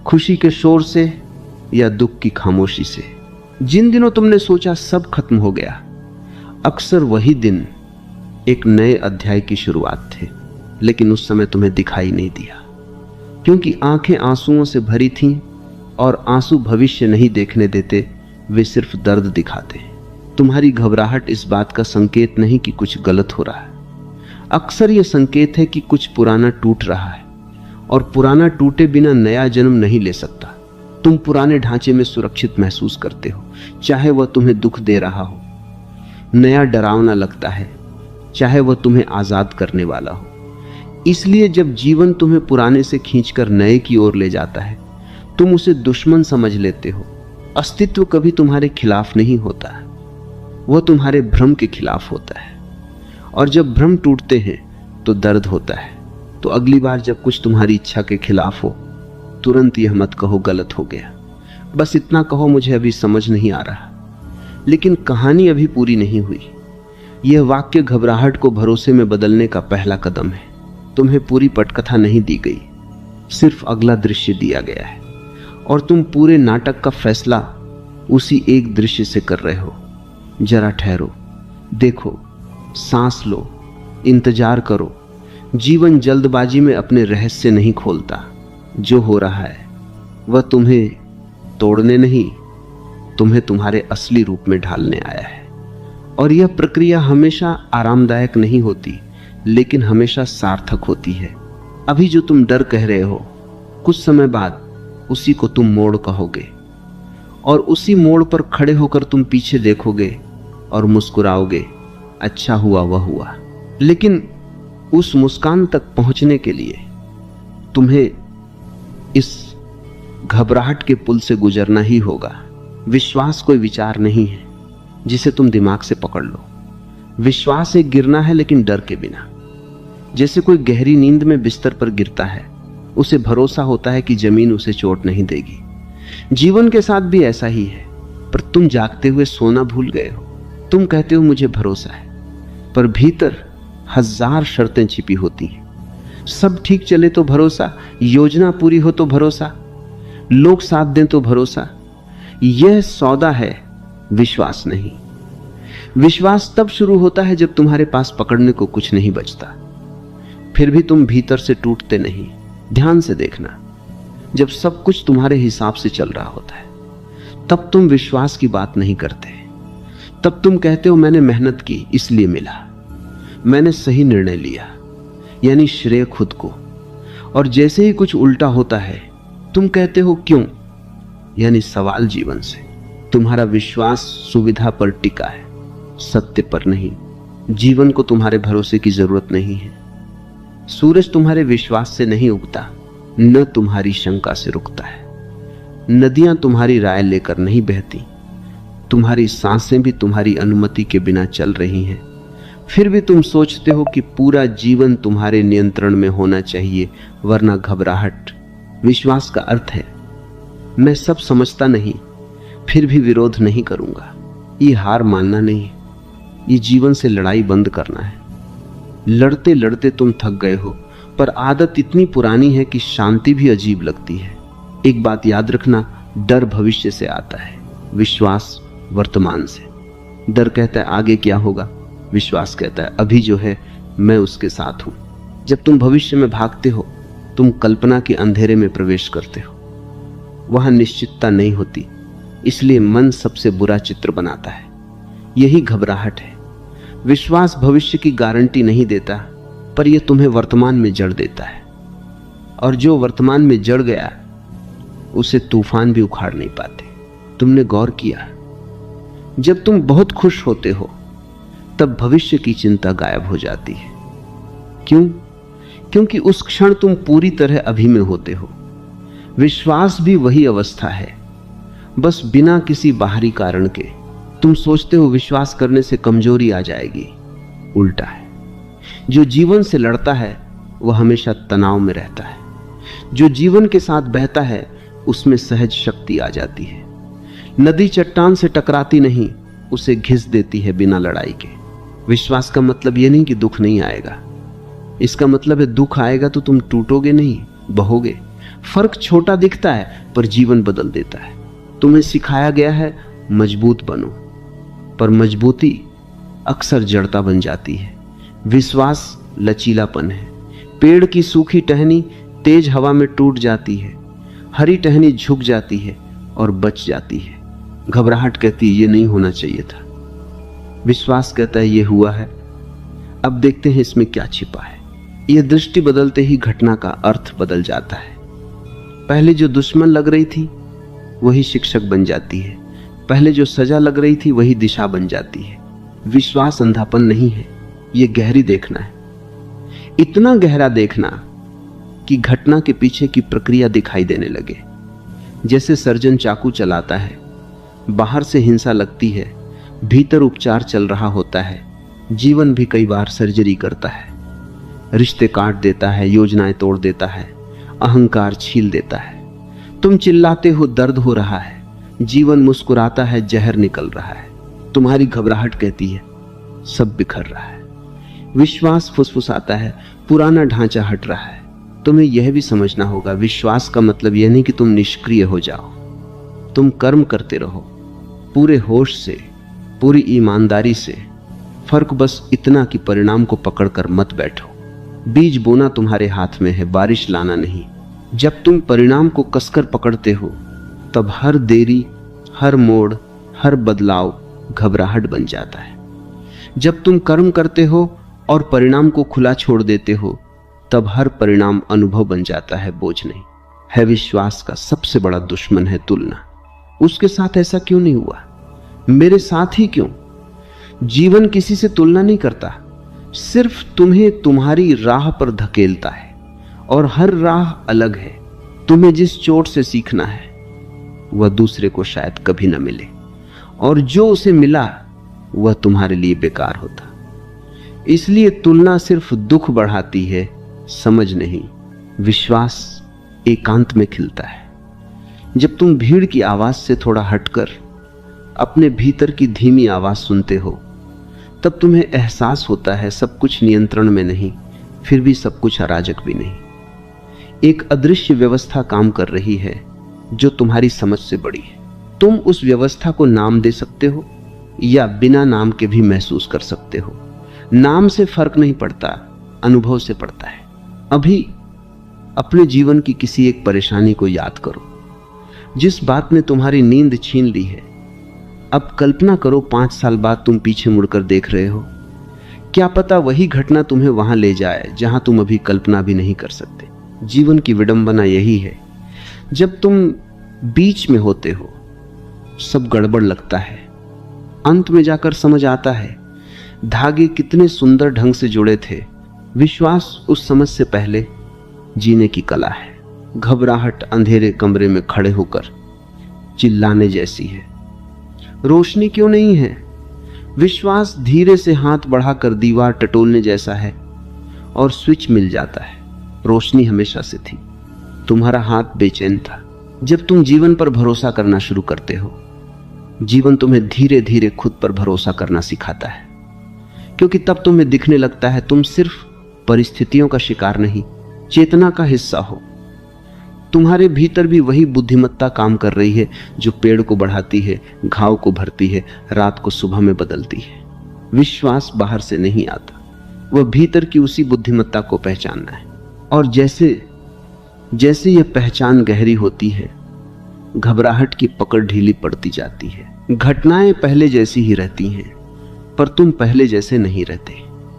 Speaker 2: खुशी के शोर से या दुख की खामोशी से? जिन दिनों तुमने सोचा सब खत्म हो गया, अक्सर वही दिन एक नए अध्याय की शुरुआत थे, लेकिन उस समय तुम्हें दिखाई नहीं दिया, क्योंकि आंखें आंसुओं से भरी थीं और आंसू भविष्य नहीं देखने देते, वे सिर्फ दर्द दिखाते हैं। तुम्हारी घबराहट इस बात का संकेत नहीं कि कुछ गलत हो रहा है। अक्सर यह संकेत है कि कुछ पुराना टूट रहा है, और पुराना टूटे बिना नया जन्म नहीं ले सकता। तुम पुराने ढांचे में सुरक्षित महसूस करते हो, चाहे वह तुम्हें दुख दे रहा हो। नया डरावना लगता है, चाहे वह तुम्हें आजाद करने वाला हो। इसलिए जब जीवन तुम्हें पुराने से खींचकर नए की ओर ले जाता है, तुम उसे दुश्मन समझ लेते हो। अस्तित्व कभी तुम्हारे खिलाफ नहीं होता, वह तुम्हारे भ्रम के खिलाफ होता है। और जब भ्रम टूटते हैं तो दर्द होता है। तो अगली बार जब कुछ तुम्हारी इच्छा के खिलाफ हो, तुरंत यह मत कहो गलत हो गया। बस इतना कहो, मुझे अभी समझ नहीं आ रहा। लेकिन कहानी अभी पूरी नहीं हुई। यह वाक्य घबराहट को भरोसे में बदलने का पहला कदम है। तुम्हें पूरी पटकथा नहीं दी गई, सिर्फ अगला दृश्य दिया गया है, और तुम पूरे नाटक का फैसला उसी एक दृश्य से कर रहे हो। जरा ठहरो, देखो, सांस लो, इंतजार करो। जीवन जल्दबाजी में अपने रहस्य नहीं खोलता। जो हो रहा है वह तुम्हें तोड़ने नहीं, तुम्हें तुम्हारे असली रूप में ढालने आया है। और यह प्रक्रिया हमेशा आरामदायक नहीं होती, लेकिन हमेशा सार्थक होती है। अभी जो तुम डर कह रहे हो, कुछ समय बाद उसी को तुम मोड़ कहोगे, और उसी मोड़ पर खड़े होकर तुम पीछे देखोगे और मुस्कुराओगे। अच्छा हुआ वह हुआ। लेकिन उस मुस्कान तक पहुंचने के लिए तुम्हें इस घबराहट के पुल से गुजरना ही होगा। विश्वास कोई विचार नहीं है जिसे तुम दिमाग से पकड़ लो। विश्वास एक गिरना है, लेकिन डर के बिना। जैसे कोई गहरी नींद में बिस्तर पर गिरता है, उसे भरोसा होता है कि जमीन उसे चोट नहीं देगी। जीवन के साथ भी ऐसा ही है, पर तुम जागते हुए सोना भूल गए हो। तुम कहते हो मुझे भरोसा है, पर भीतर हजार शर्तें छिपी होती हैं। सब ठीक चले तो भरोसा, योजना पूरी हो तो भरोसा, लोग साथ दें तो भरोसा। यह सौदा है, विश्वास नहीं। विश्वास तब शुरू होता है जब तुम्हारे पास पकड़ने को कुछ नहीं बचता। फिर भी तुम भीतर से टूटते नहीं। ध्यान से देखना, जब सब कुछ तुम्हारे हिसाब से चल रहा होता है, तब तुम विश्वास की बात नहीं करते। तब तुम कहते हो मैंने मेहनत की इसलिए मिला, मैंने सही निर्णय लिया, यानी श्रेय खुद को। और जैसे ही कुछ उल्टा होता है, तुम कहते हो क्यों, यानी सवाल जीवन से। तुम्हारा विश्वास सुविधा पर टिका है, सत्य पर नहीं। जीवन को तुम्हारे भरोसे की जरूरत नहीं है। सूरज तुम्हारे विश्वास से नहीं उगता, न तुम्हारी शंका से रुकता है। नदियां तुम्हारी राय लेकर नहीं बहती, तुम्हारी सांसें भी तुम्हारी अनुमति के बिना चल रही हैं। फिर भी तुम सोचते हो कि पूरा जीवन तुम्हारे नियंत्रण में होना चाहिए, वरना घबराहट। विश्वास का अर्थ है मैं सब समझता नहीं, फिर भी विरोध नहीं करूंगा। ये हार मानना नहीं, ये जीवन से लड़ाई बंद करना है। लड़ते लड़ते तुम थक गए हो, पर आदत इतनी पुरानी है कि शांति भी अजीब लगती है। एक बात याद रखना, डर भविष्य से आता है, विश्वास वर्तमान से। डर कहता है आगे क्या होगा, विश्वास कहता है अभी जो है मैं उसके साथ हूं। जब तुम भविष्य में भागते हो, तुम कल्पना के अंधेरे में प्रवेश करते हो। वहां निश्चितता नहीं होती, इसलिए मन सबसे बुरा चित्र बनाता है। यही घबराहट है। विश्वास भविष्य की गारंटी नहीं देता, पर यह तुम्हें वर्तमान में जड़ देता है। और जो वर्तमान में जड़ गया, उसे तूफान भी उखाड़ नहीं पाते। तुमने गौर किया, जब तुम बहुत खुश होते हो, तब भविष्य की चिंता गायब हो जाती है। क्यों? क्योंकि उस क्षण तुम पूरी तरह अभी में होते हो। विश्वास भी वही अवस्था है, बस बिना किसी बाहरी कारण के। तुम सोचते हो विश्वास करने से कमजोरी आ जाएगी, उल्टा है। जो जीवन से लड़ता है वह हमेशा तनाव में रहता है। जो जीवन के साथ बहता है उसमें सहज शक्ति आ जाती है। नदी चट्टान से टकराती नहीं, उसे घिस देती है बिना लड़ाई के। विश्वास का मतलब यह नहीं कि दुख नहीं आएगा, इसका मतलब है दुख आएगा तो तुम टूटोगे नहीं, बहोगे। फर्क छोटा दिखता है, पर जीवन बदल देता है। तुम्हें सिखाया गया है मजबूत बनो, पर मजबूती अक्सर जड़ता बन जाती है। विश्वास लचीलापन है। पेड़ की सूखी टहनी तेज हवा में टूट जाती है, हरी टहनी झुक जाती है और बच जाती है। घबराहट कहती है ये नहीं होना चाहिए था, विश्वास कहता है ये हुआ है, अब देखते हैं इसमें क्या छिपा है। यह दृष्टि बदलते ही घटना का अर्थ बदल जाता है। पहले जो दुश्मन लग रही थी वही शिक्षक बन जाती है, पहले जो सजा लग रही थी वही दिशा बन जाती है। विश्वास अंधापन नहीं है, ये गहरी देखना है, इतना गहरा देखना कि घटना के पीछे की प्रक्रिया दिखाई देने लगे। जैसे सर्जन चाकू चलाता है, बाहर से हिंसा लगती है, भीतर उपचार चल रहा होता है। जीवन भी कई बार सर्जरी करता है, रिश्ते काट देता है, योजनाएं तोड़ देता है, अहंकार छील देता है। तुम चिल्लाते हो, दर्द हो रहा है, जीवन मुस्कुराता है, जहर निकल रहा है। तुम्हारी घबराहट कहती है सब बिखर रहा है। विश्वास फुसफुसाता है, पुराना ढांचा हट रहा है। तुम्हें यह भी समझना होगा, विश्वास का मतलब यह नहीं कि तुम निष्क्रिय हो जाओ। तुम कर्म करते रहो, पूरे होश से, पूरी ईमानदारी से। फर्क बस इतना कि परिणाम को पकड़कर मत बैठो। बीज बोना तुम्हारे हाथ में है, बारिश लाना नहीं। जब तुम परिणाम को कसकर पकड़ते हो तब हर देरी, हर मोड़, हर बदलाव घबराहट बन जाता है। जब तुम कर्म करते हो और परिणाम को खुला छोड़ देते हो तब हर परिणाम अनुभव बन जाता है, बोझ नहीं है। विश्वास का सबसे बड़ा दुश्मन है तुलना। उसके साथ ऐसा क्यों नहीं हुआ, मेरे साथ ही क्यों? जीवन किसी से तुलना नहीं करता, सिर्फ तुम्हें तुम्हारी राह पर धकेलता है और हर राह अलग है। तुम्हें जिस चोट से सीखना है वह दूसरे को शायद कभी न मिले, और जो उसे मिला वह तुम्हारे लिए बेकार होता। इसलिए तुलना सिर्फ दुख बढ़ाती है, समझ नहीं। विश्वास एकांत में खिलता है। जब तुम भीड़ की आवाज से थोड़ा हटकर अपने भीतर की धीमी आवाज सुनते हो तब तुम्हें एहसास होता है सब कुछ नियंत्रण में नहीं, फिर भी सब कुछ अराजक भी नहीं। एक अदृश्य व्यवस्था काम कर रही है जो तुम्हारी समझ से बड़ी है। तुम उस व्यवस्था को नाम दे सकते हो या बिना नाम के भी महसूस कर सकते हो। नाम से फर्क नहीं पड़ता, अनुभव से पड़ता है। अभी अपने जीवन की किसी एक परेशानी को याद करो जिस बात ने तुम्हारी नींद छीन ली है। अब कल्पना करो 5 साल बाद तुम पीछे मुड़कर देख रहे हो। क्या पता वही घटना तुम्हें वहां ले जाए जहां तुम अभी कल्पना भी नहीं कर सकते। जीवन की विडंबना यही है, जब तुम बीच में होते हो सब गड़बड़ लगता है, अंत में जाकर समझ आता है धागे कितने सुंदर ढंग से जुड़े थे। विश्वास उस समझ से पहले जीने की कला है। घबराहट अंधेरे कमरे में खड़े होकर चिल्लाने जैसी है। रोशनी क्यों नहीं है? विश्वास धीरे से हाथ बढ़ाकर दीवार टटोलने जैसा है और स्विच मिल जाता है। रोशनी हमेशा से थी, तुम्हारा हाथ बेचैन था। जब तुम जीवन पर भरोसा करना शुरू करते हो, जीवन तुम्हें धीरे धीरे खुद पर भरोसा करना सिखाता है, क्योंकि तब तुम्हें दिखने लगता है तुम सिर्फ परिस्थितियों का शिकार नहीं, चेतना का हिस्सा हो। तुम्हारे भीतर भी वही बुद्धिमत्ता काम कर रही है जो पेड़ को बढ़ाती है, घाव को भरती है, रात को सुबह में बदलती है। विश्वास बाहर से नहीं आता, वह भीतर की उसी बुद्धिमत्ता को पहचानना है। और जैसे जैसे यह पहचान गहरी होती है, घबराहट की पकड़ ढीली पड़ती जाती है। घटनाएं पहले जैसी ही रहती हैं, पर तुम पहले जैसे नहीं रहते।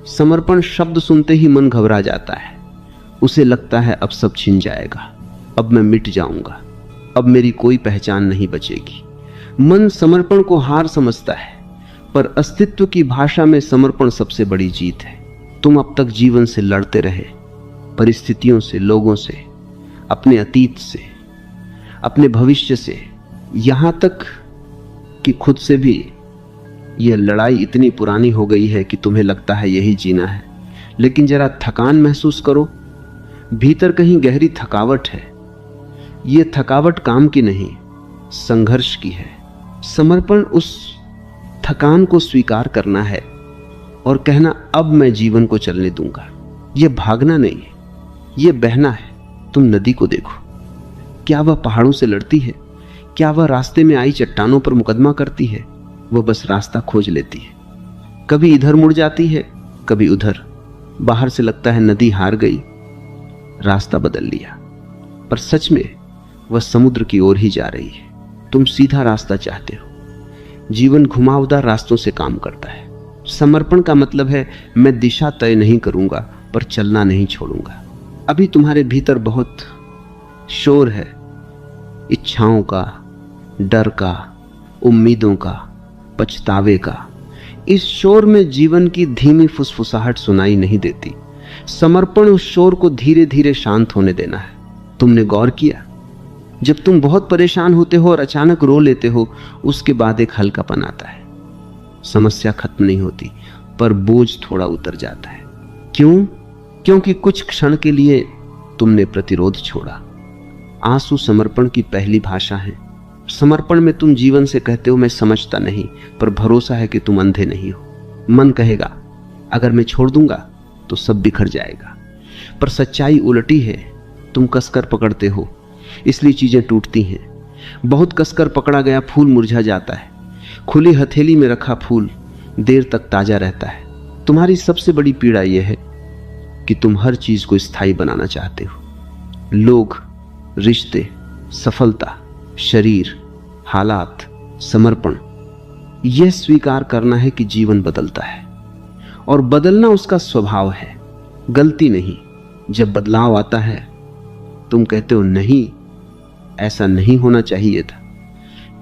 Speaker 2: समर्पण शब्द सुनते ही मन घबरा जाता है। उसे लगता है अब सब छिन जाएगा, अब मैं मिट जाऊंगा, अब मेरी कोई पहचान नहीं बचेगी। मन समर्पण को हार समझता है, पर अस्तित्व की भाषा में समर्पण सबसे बड़ी जीत है। तुम अब तक जीवन से लड़ते रहे, परिस्थितियों से, लोगों से, अपने अतीत से, अपने भविष्य से, यहां तक कि खुद से भी। यह लड़ाई इतनी पुरानी हो गई है कि तुम्हें लगता है यही जीना है। लेकिन जरा थकान महसूस करो, भीतर कहीं गहरी थकावट है। यह थकावट काम की नहीं, संघर्ष की है। समर्पण उस थकान को स्वीकार करना है और कहना अब मैं जीवन को चलने दूंगा। यह भागना नहीं है, यह बहना है। तुम नदी को देखो, क्या वह पहाड़ों से लड़ती है? क्या वह रास्ते में आई चट्टानों पर मुकदमा करती है? वह बस रास्ता खोज लेती है, कभी इधर मुड़ जाती है, कभी उधर। बाहर से लगता है नदी हार गई, रास्ता बदल लिया, पर सच में वह समुद्र की ओर ही जा रही है। तुम सीधा रास्ता चाहते हो, जीवन घुमावदार रास्तों से काम करता है। समर्पण का मतलब है मैं दिशा तय नहीं करूंगा पर चलना नहीं छोड़ूंगा। अभी तुम्हारे भीतर बहुत शोर है, इच्छाओं का, डर का, उम्मीदों का, पछतावे का। इस शोर में जीवन की धीमी फुसफुसाहट सुनाई नहीं देती। समर्पण उस शोर को धीरे धीरे शांत होने देना है। तुमने गौर किया, जब तुम बहुत परेशान होते हो और अचानक रो लेते हो, उसके बाद एक हल्कापन आता है। समस्या खत्म नहीं होती पर बोझ थोड़ा उतर जाता है। क्यों? क्योंकि कुछ क्षण के लिए तुमने प्रतिरोध छोड़ा। आंसू समर्पण की पहली भाषा है। समर्पण में तुम जीवन से कहते हो मैं समझता नहीं, पर भरोसा है कि तुम अंधे नहीं हो। मन कहेगा अगर मैं छोड़ दूंगा तो सब बिखर जाएगा, पर सच्चाई उलटी है। तुम कसकर पकड़ते हो इसलिए चीजें टूटती हैं। बहुत कसकर पकड़ा गया फूल मुरझा जाता है। खुली हथेली में रखा फूल देर तक ताजा रहता है। तुम्हारी सबसे बड़ी पीड़ा यह है कि तुम हर चीज को स्थायी बनाना चाहते हो। लोग, रिश्ते, सफलता, शरीर, हालात, समर्पण। यह स्वीकार करना है कि जीवन बदलता है और बदलना उसका स्वभाव है, गलती नहीं। जब बदलाव आता है तुम कहते हो नहीं, ऐसा नहीं होना चाहिए था।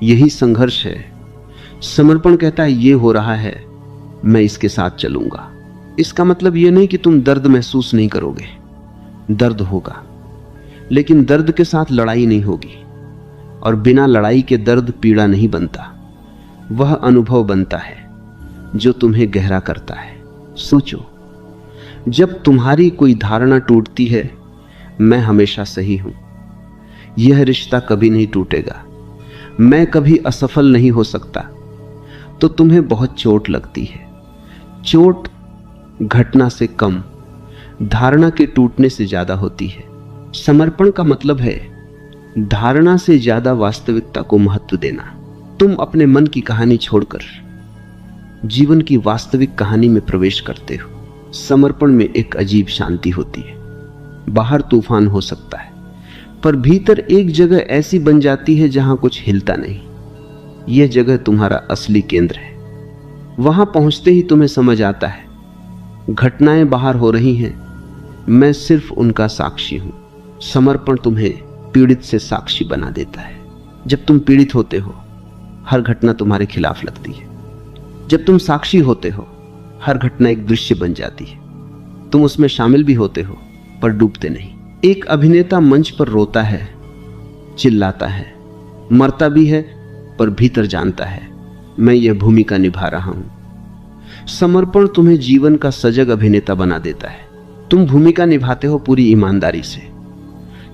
Speaker 2: यही संघर्ष है। समर्पण कहता है ये हो रहा है, मैं इसके साथ चलूंगा। इसका मतलब यह नहीं कि तुम दर्द महसूस नहीं करोगे। दर्द होगा, लेकिन दर्द के साथ लड़ाई नहीं होगी, और बिना लड़ाई के दर्द पीड़ा नहीं बनता। वह अनुभव बनता है जो तुम्हें गहरा करता है। सोचो, जब तुम्हारी कोई धारणा टूटती है मैं हमेशा सही हूं, यह रिश्ता कभी नहीं टूटेगा, मैं कभी असफल नहीं हो सकता, तो तुम्हें बहुत चोट लगती है। चोट घटना से कम धारणा के टूटने से ज्यादा होती है। समर्पण का मतलब है धारणा से ज्यादा वास्तविकता को महत्व देना। तुम अपने मन की कहानी छोड़कर जीवन की वास्तविक कहानी में प्रवेश करते हो। समर्पण में एक अजीब शांति होती है। बाहर तूफान हो सकता है, पर भीतर एक जगह ऐसी बन जाती है जहां कुछ हिलता नहीं। यह जगह तुम्हारा असली केंद्र है। वहां पहुंचते ही तुम्हें समझ आता है घटनाएं बाहर हो रही हैं, मैं सिर्फ उनका साक्षी हूं। समर्पण तुम्हें पीड़ित से साक्षी बना देता है। जब तुम पीड़ित होते हो हर घटना तुम्हारे खिलाफ लगती है। जब तुम साक्षी होते हो हर घटना एक दृश्य बन जाती है। तुम उसमें शामिल भी होते हो पर डूबते नहीं। एक अभिनेता मंच पर रोता है, चिल्लाता है, मरता भी है, पर भीतर जानता है मैं यह भूमिका निभा रहा हूं। समर्पण तुम्हें जीवन का सजग अभिनेता बना देता है। तुम भूमिका निभाते हो पूरी ईमानदारी से,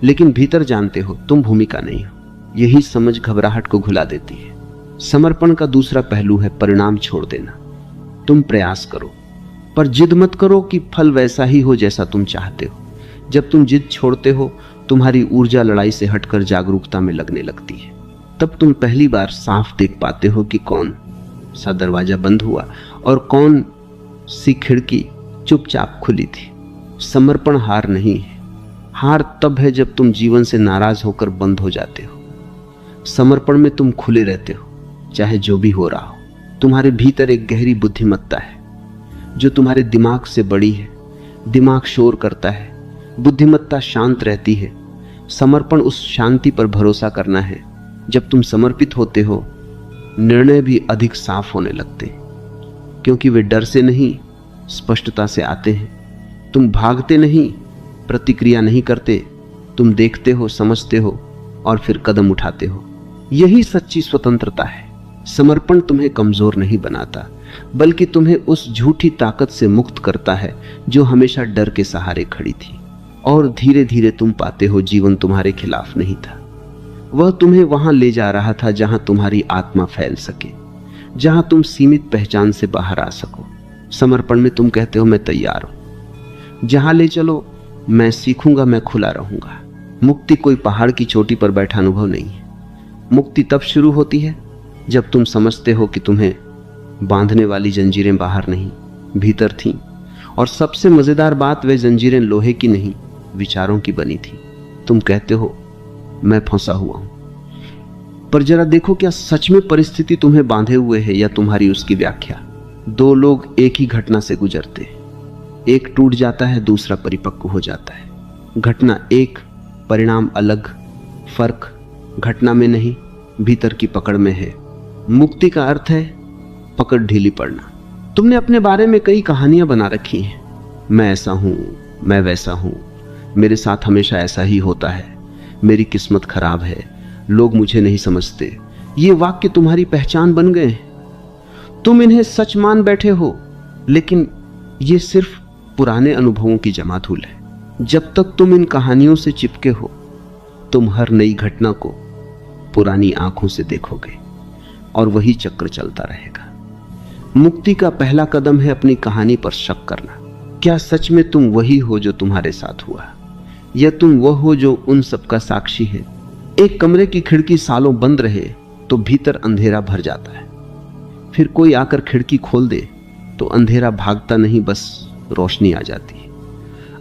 Speaker 2: लेकिन भीतर जानते हो तुम भूमिका नहीं हो। यही समझ घबराहट को घुला देती है। समर्पण का दूसरा पहलू है परिणाम छोड़ देना। तुम प्रयास करो, पर जिद मत करो कि फल वैसा ही हो जैसा तुम चाहते हो। जब तुम जिद छोड़ते हो तुम्हारी ऊर्जा लड़ाई से हटकर जागरूकता में लगने लगती है। तब तुम पहली बार साफ देख पाते हो कि कौन सा दरवाजा बंद हुआ और कौन सी खिड़की चुपचाप खुली थी। समर्पण हार नहीं है। हार तब है जब तुम जीवन से नाराज होकर बंद हो जाते हो। समर्पण में तुम खुले रहते हो, चाहे जो भी हो रहा हो। तुम्हारे भीतर एक गहरी बुद्धिमत्ता है जो तुम्हारे दिमाग से बड़ी है। दिमाग शोर करता है, बुद्धिमत्ता शांत रहती है। समर्पण उस शांति पर भरोसा करना है। जब तुम समर्पित होते हो निर्णय भी अधिक साफ होने लगते, क्योंकि वे डर से नहीं स्पष्टता से आते हैं। तुम भागते नहीं, प्रतिक्रिया नहीं करते, तुम देखते हो, समझते हो और फिर कदम उठाते हो। यही सच्ची स्वतंत्रता है। समर्पण तुम्हें कमजोर नहीं बनाता, बल्कि तुम्हें उस झूठी ताकत से मुक्त करता है जो हमेशा डर के सहारे खड़ी थी। और धीरे धीरे तुम पाते हो जीवन तुम्हारे खिलाफ नहीं था। वह तुम्हें वहां ले जा रहा था जहां तुम्हारी आत्मा फैल सके, जहां तुम सीमित पहचान से बाहर आ सको। समर्पण में तुम कहते हो मैं तैयार हूं, जहां ले चलो मैं सीखूंगा, मैं खुला रहूंगा। मुक्ति कोई पहाड़ की चोटी पर बैठा अनुभव नहीं है। मुक्ति तब शुरू होती है जब तुम समझते हो कि तुम्हें बांधने वाली जंजीरें बाहर नहीं भीतर थीं, और सबसे मजेदार बात, वे जंजीरें लोहे की नहीं विचारों की बनी थी। तुम कहते हो मैं फंसा हुआ हूं, पर जरा देखो क्या सच में परिस्थिति तुम्हें बांधे हुए है या तुम्हारी उसकी व्याख्या। दो लोग एक ही घटना से गुजरते, एक टूट जाता है, दूसरा परिपक्व हो जाता है। घटना एक, परिणाम अलग। फर्क घटना में नहीं, भीतर की पकड़ में है। मुक्ति का अर्थ है पकड़ ढीली पड़ना। तुमने अपने बारे में कई कहानियां बना रखी हैं, मैं ऐसा हूं, मैं वैसा हूं, मेरे साथ हमेशा ऐसा ही होता है, मेरी किस्मत खराब है, लोग मुझे नहीं समझते। ये वाक्य तुम्हारी पहचान बन गए हैं। तुम इन्हें सच मान बैठे हो, लेकिन ये सिर्फ पुराने अनुभवों की जमाधूल है। जब तक तुम इन कहानियों से चिपके हो, तुम हर नई घटना को पुरानी आंखों से देखोगे और वही चक्र चलता रहेगा। मुक्ति का पहला कदम है अपनी कहानी पर शक करना। क्या सच में तुम वही हो जो तुम्हारे साथ हुआ, या तुम वह हो जो उन सब का साक्षी है? एक कमरे की खिड़की सालों बंद रहे तो भीतर अंधेरा भर जाता है। फिर कोई आकर खिड़की खोल दे तो अंधेरा भागता नहीं, बस रोशनी आ जाती है।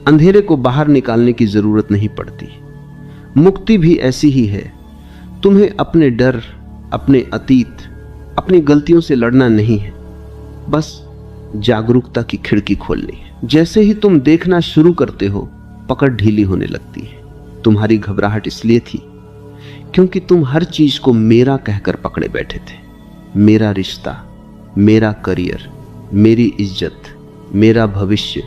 Speaker 2: अंधेरे को बाहर निकालने की जरूरत नहीं पड़ती। मुक्ति भी ऐसी ही है। तुम्हें अपने डर, अपने अतीत, अपनी गलतियों से लड़ना नहीं है, बस जागरूकता की खिड़की खोलनी है। जैसे ही तुम देखना शुरू करते हो, पकड़ ढीली होने लगती है। तुम्हारी घबराहट इसलिए थी क्योंकि तुम हर चीज को मेरा कहकर पकड़े बैठे थे। मेरा रिश्ता, मेरा करियर, मेरी इज्जत, मेरा भविष्य।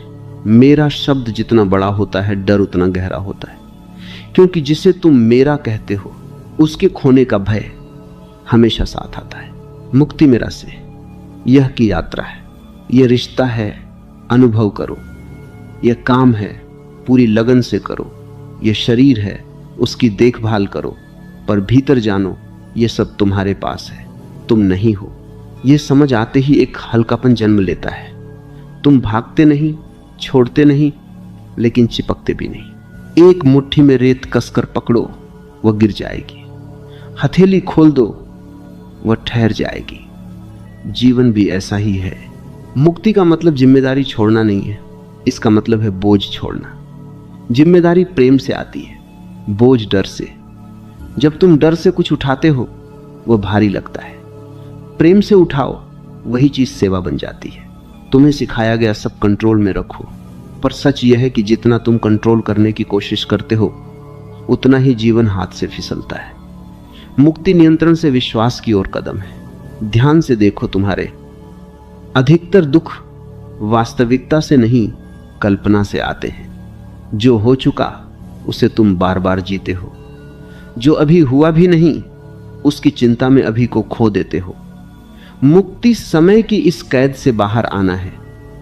Speaker 2: मेरा शब्द जितना बड़ा होता है, डर उतना गहरा होता है, क्योंकि जिसे तुम मेरा कहते हो उसके खोने का भय हमेशा साथ आता है। मुक्ति मेरा से यह की यात्रा है। यह रिश्ता है, अनुभव करो। यह काम है, पूरी लगन से करो। यह शरीर है, उसकी देखभाल करो। पर भीतर जानो, यह सब तुम्हारे पास है, तुम नहीं हो। यह समझ आते ही एक हल्कापन जन्म लेता है। तुम भागते नहीं, छोड़ते नहीं, लेकिन चिपकते भी नहीं। एक मुट्ठी में रेत कसकर पकड़ो, वह गिर जाएगी। हथेली खोल दो, वह ठहर जाएगी। जीवन भी ऐसा ही है। मुक्ति का मतलब जिम्मेदारी छोड़ना नहीं है, इसका मतलब है बोझ छोड़ना। जिम्मेदारी प्रेम से आती है, बोझ डर से। जब तुम डर से कुछ उठाते हो, वह भारी लगता है। प्रेम से उठाओ, वही चीज सेवा बन जाती है। तुम्हें सिखाया गया सब कंट्रोल में रखो, पर सच यह है कि जितना तुम कंट्रोल करने की कोशिश करते हो, उतना ही जीवन हाथ से फिसलता है। मुक्ति नियंत्रण से विश्वास की ओर कदम है। ध्यान से देखो, तुम्हारे अधिकतर दुख वास्तविकता से नहीं, कल्पना से आते हैं। जो हो चुका उसे तुम बार बार जीते हो। जो अभी हुआ भी नहीं, उसकी चिंता में अभी को खो देते हो। मुक्ति समय की इस कैद से बाहर आना है।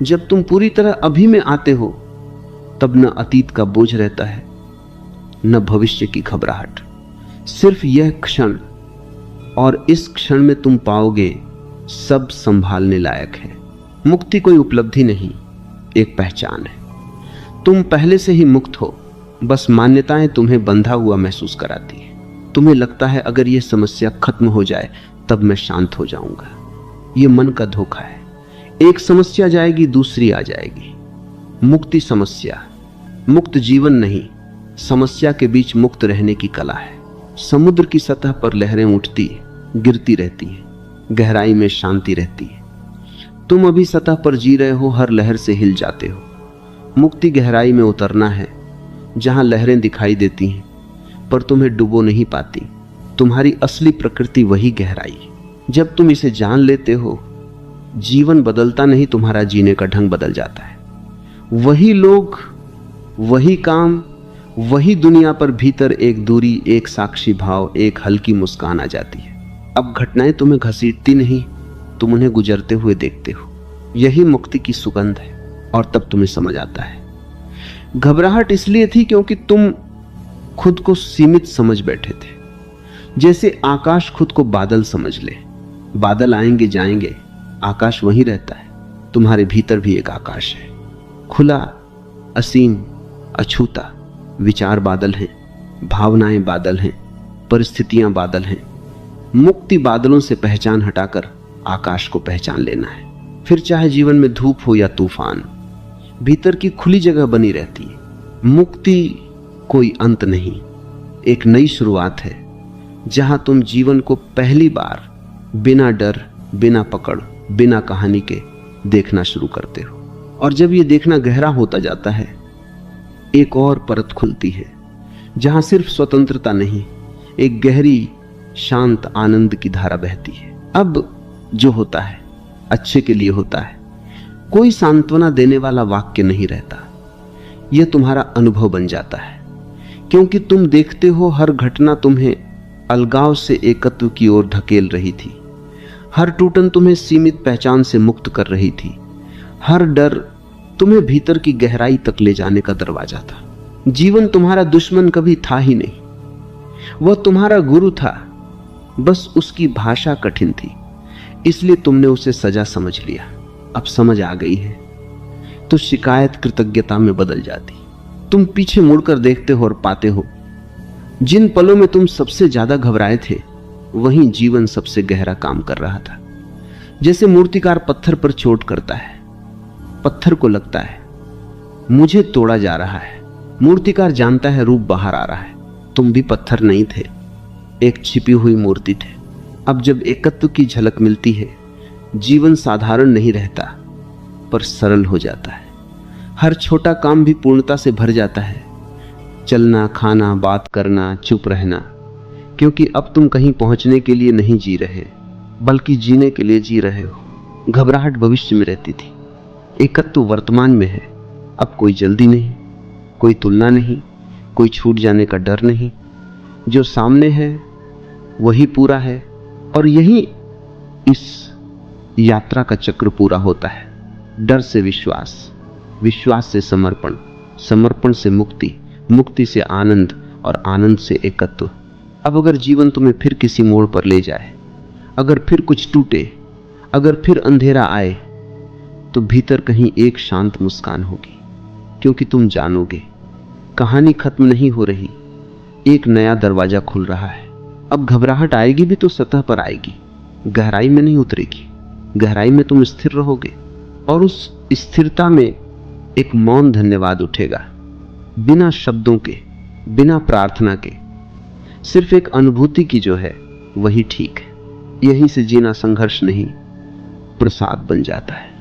Speaker 2: जब तुम पूरी तरह अभी में आते हो, तब न अतीत का बोझ रहता है, न भविष्य की घबराहट। सिर्फ यह क्षण, और इस क्षण में तुम पाओगे सब संभालने लायक है। मुक्ति कोई उपलब्धि नहीं, एक पहचान है। तुम पहले से ही मुक्त हो, बस मान्यताएं तुम्हें बंधा हुआ महसूस कराती है। तुम्हें लगता है अगर यह समस्या खत्म हो जाए तब मैं शांत हो जाऊंगा। यह मन का धोखा है। एक समस्या जाएगी, दूसरी आ जाएगी। मुक्ति समस्या, मुक्त जीवन नहीं, समस्या के बीच मुक्त रहने की कला है। समुद्र की सतह पर लहरें उठती, गिरती रहती है, गहराई में शांति रहती है। तुम अभी सतह पर जी रहे हो, हर लहर से हिल जाते हो। मुक्ति गहराई में उतरना है, जहां लहरें दिखाई देती हैं पर तुम्हें डुबो नहीं पाती। तुम्हारी असली प्रकृति वही गहराई है। जब तुम इसे जान लेते हो, जीवन बदलता नहीं, तुम्हारा जीने का ढंग बदल जाता है। वही लोग, वही काम, वही दुनिया, पर भीतर एक दूरी, एक साक्षी भाव, एक हल्की मुस्कान आ जाती है। अब घटनाएं तुम्हें घसीटती नहीं, तुम उन्हें गुजरते हुए देखते हो। यही मुक्ति की सुगंध है। और तब तुम्हें समझ आता है, घबराहट इसलिए थी क्योंकि तुम खुद को सीमित समझ बैठे थे। जैसे आकाश खुद को बादल समझ ले। बादल आएंगे जाएंगे, आकाश वहीं रहता है। तुम्हारे भीतर भी एक आकाश है, खुला, असीम, अछूता। विचार बादल हैं, भावनाएं बादल हैं, परिस्थितियां बादल हैं। मुक्ति बादलों से पहचान हटाकर आकाश को पहचान लेना है। फिर चाहे जीवन में धूप हो या तूफान, भीतर की खुली जगह बनी रहती है। मुक्ति कोई अंत नहीं, एक नई शुरुआत है, जहां तुम जीवन को पहली बार बिना डर, बिना पकड़, बिना कहानी के देखना शुरू करते हो। और जब ये देखना गहरा होता जाता है, एक और परत खुलती है जहां सिर्फ स्वतंत्रता नहीं, एक गहरी शांत आनंद की धारा बहती है। अब जो होता है अच्छे के लिए होता है। कोई सांत्वना देने वाला वाक्य नहीं रहता, यह तुम्हारा अनुभव बन जाता है, क्योंकि तुम देखते हो हर घटना तुम्हें अलगाव से एकत्व की ओर धकेल रही थी। हर टूटन तुम्हें सीमित पहचान से मुक्त कर रही थी। हर डर तुम्हें भीतर की गहराई तक ले जाने का दरवाजा था। जीवन तुम्हारा दुश्मन कभी था ही नहीं, वह तुम्हारा गुरु था, बस उसकी भाषा कठिन थी, इसलिए तुमने उसे सजा समझ लिया। अब समझ आ गई है तो शिकायत कृतज्ञता में बदल जाती। तुम पीछे मुड़कर देखते हो और पाते हो जिन पलों में तुम सबसे ज्यादा घबराए थे, वहीं जीवन सबसे गहरा काम कर रहा था। जैसे मूर्तिकार पत्थर पर चोट करता है, पत्थर को लगता है मुझे तोड़ा जा रहा है। मूर्तिकार जानता है रूप बाहर आ रहा है। तुम भी पत्थर नहीं थे, एक छिपी हुई मूर्ति थे। अब जब एकत्व की झलक मिलती है, जीवन साधारण नहीं रहता पर सरल हो जाता है। हर छोटा काम भी पूर्णता से भर जाता है। चलना, खाना, बात करना, चुप रहना, क्योंकि अब तुम कहीं पहुंचने के लिए नहीं जी रहे, बल्कि जीने के लिए जी रहे हो। घबराहट भविष्य में रहती थी, एकत्व वर्तमान में है। अब कोई जल्दी नहीं, कोई तुलना नहीं, कोई छूट जाने का डर नहीं। जो सामने है वही पूरा है, और यही इस यात्रा का चक्र पूरा होता है। डर से विश्वास, विश्वास से समर्पण, समर्पण से मुक्ति, मुक्ति से आनंद, और आनंद से एकत्व। अब अगर जीवन तुम्हें फिर किसी मोड़ पर ले जाए, अगर फिर कुछ टूटे, अगर फिर अंधेरा आए, तो भीतर कहीं एक शांत मुस्कान होगी, क्योंकि तुम जानोगे कहानी खत्म नहीं हो रही, एक नया दरवाजा खुल रहा है। अब घबराहट आएगी भी तो सतह पर आएगी, गहराई में नहीं उतरेगी। गहराई में तुम स्थिर रहोगे, और उस स्थिरता में एक मौन धन्यवाद उठेगा, बिना शब्दों के, बिना प्रार्थना के, सिर्फ एक अनुभूति की जो है वही ठीक है। यहीं से जीना संघर्ष नहीं, प्रसाद बन जाता है।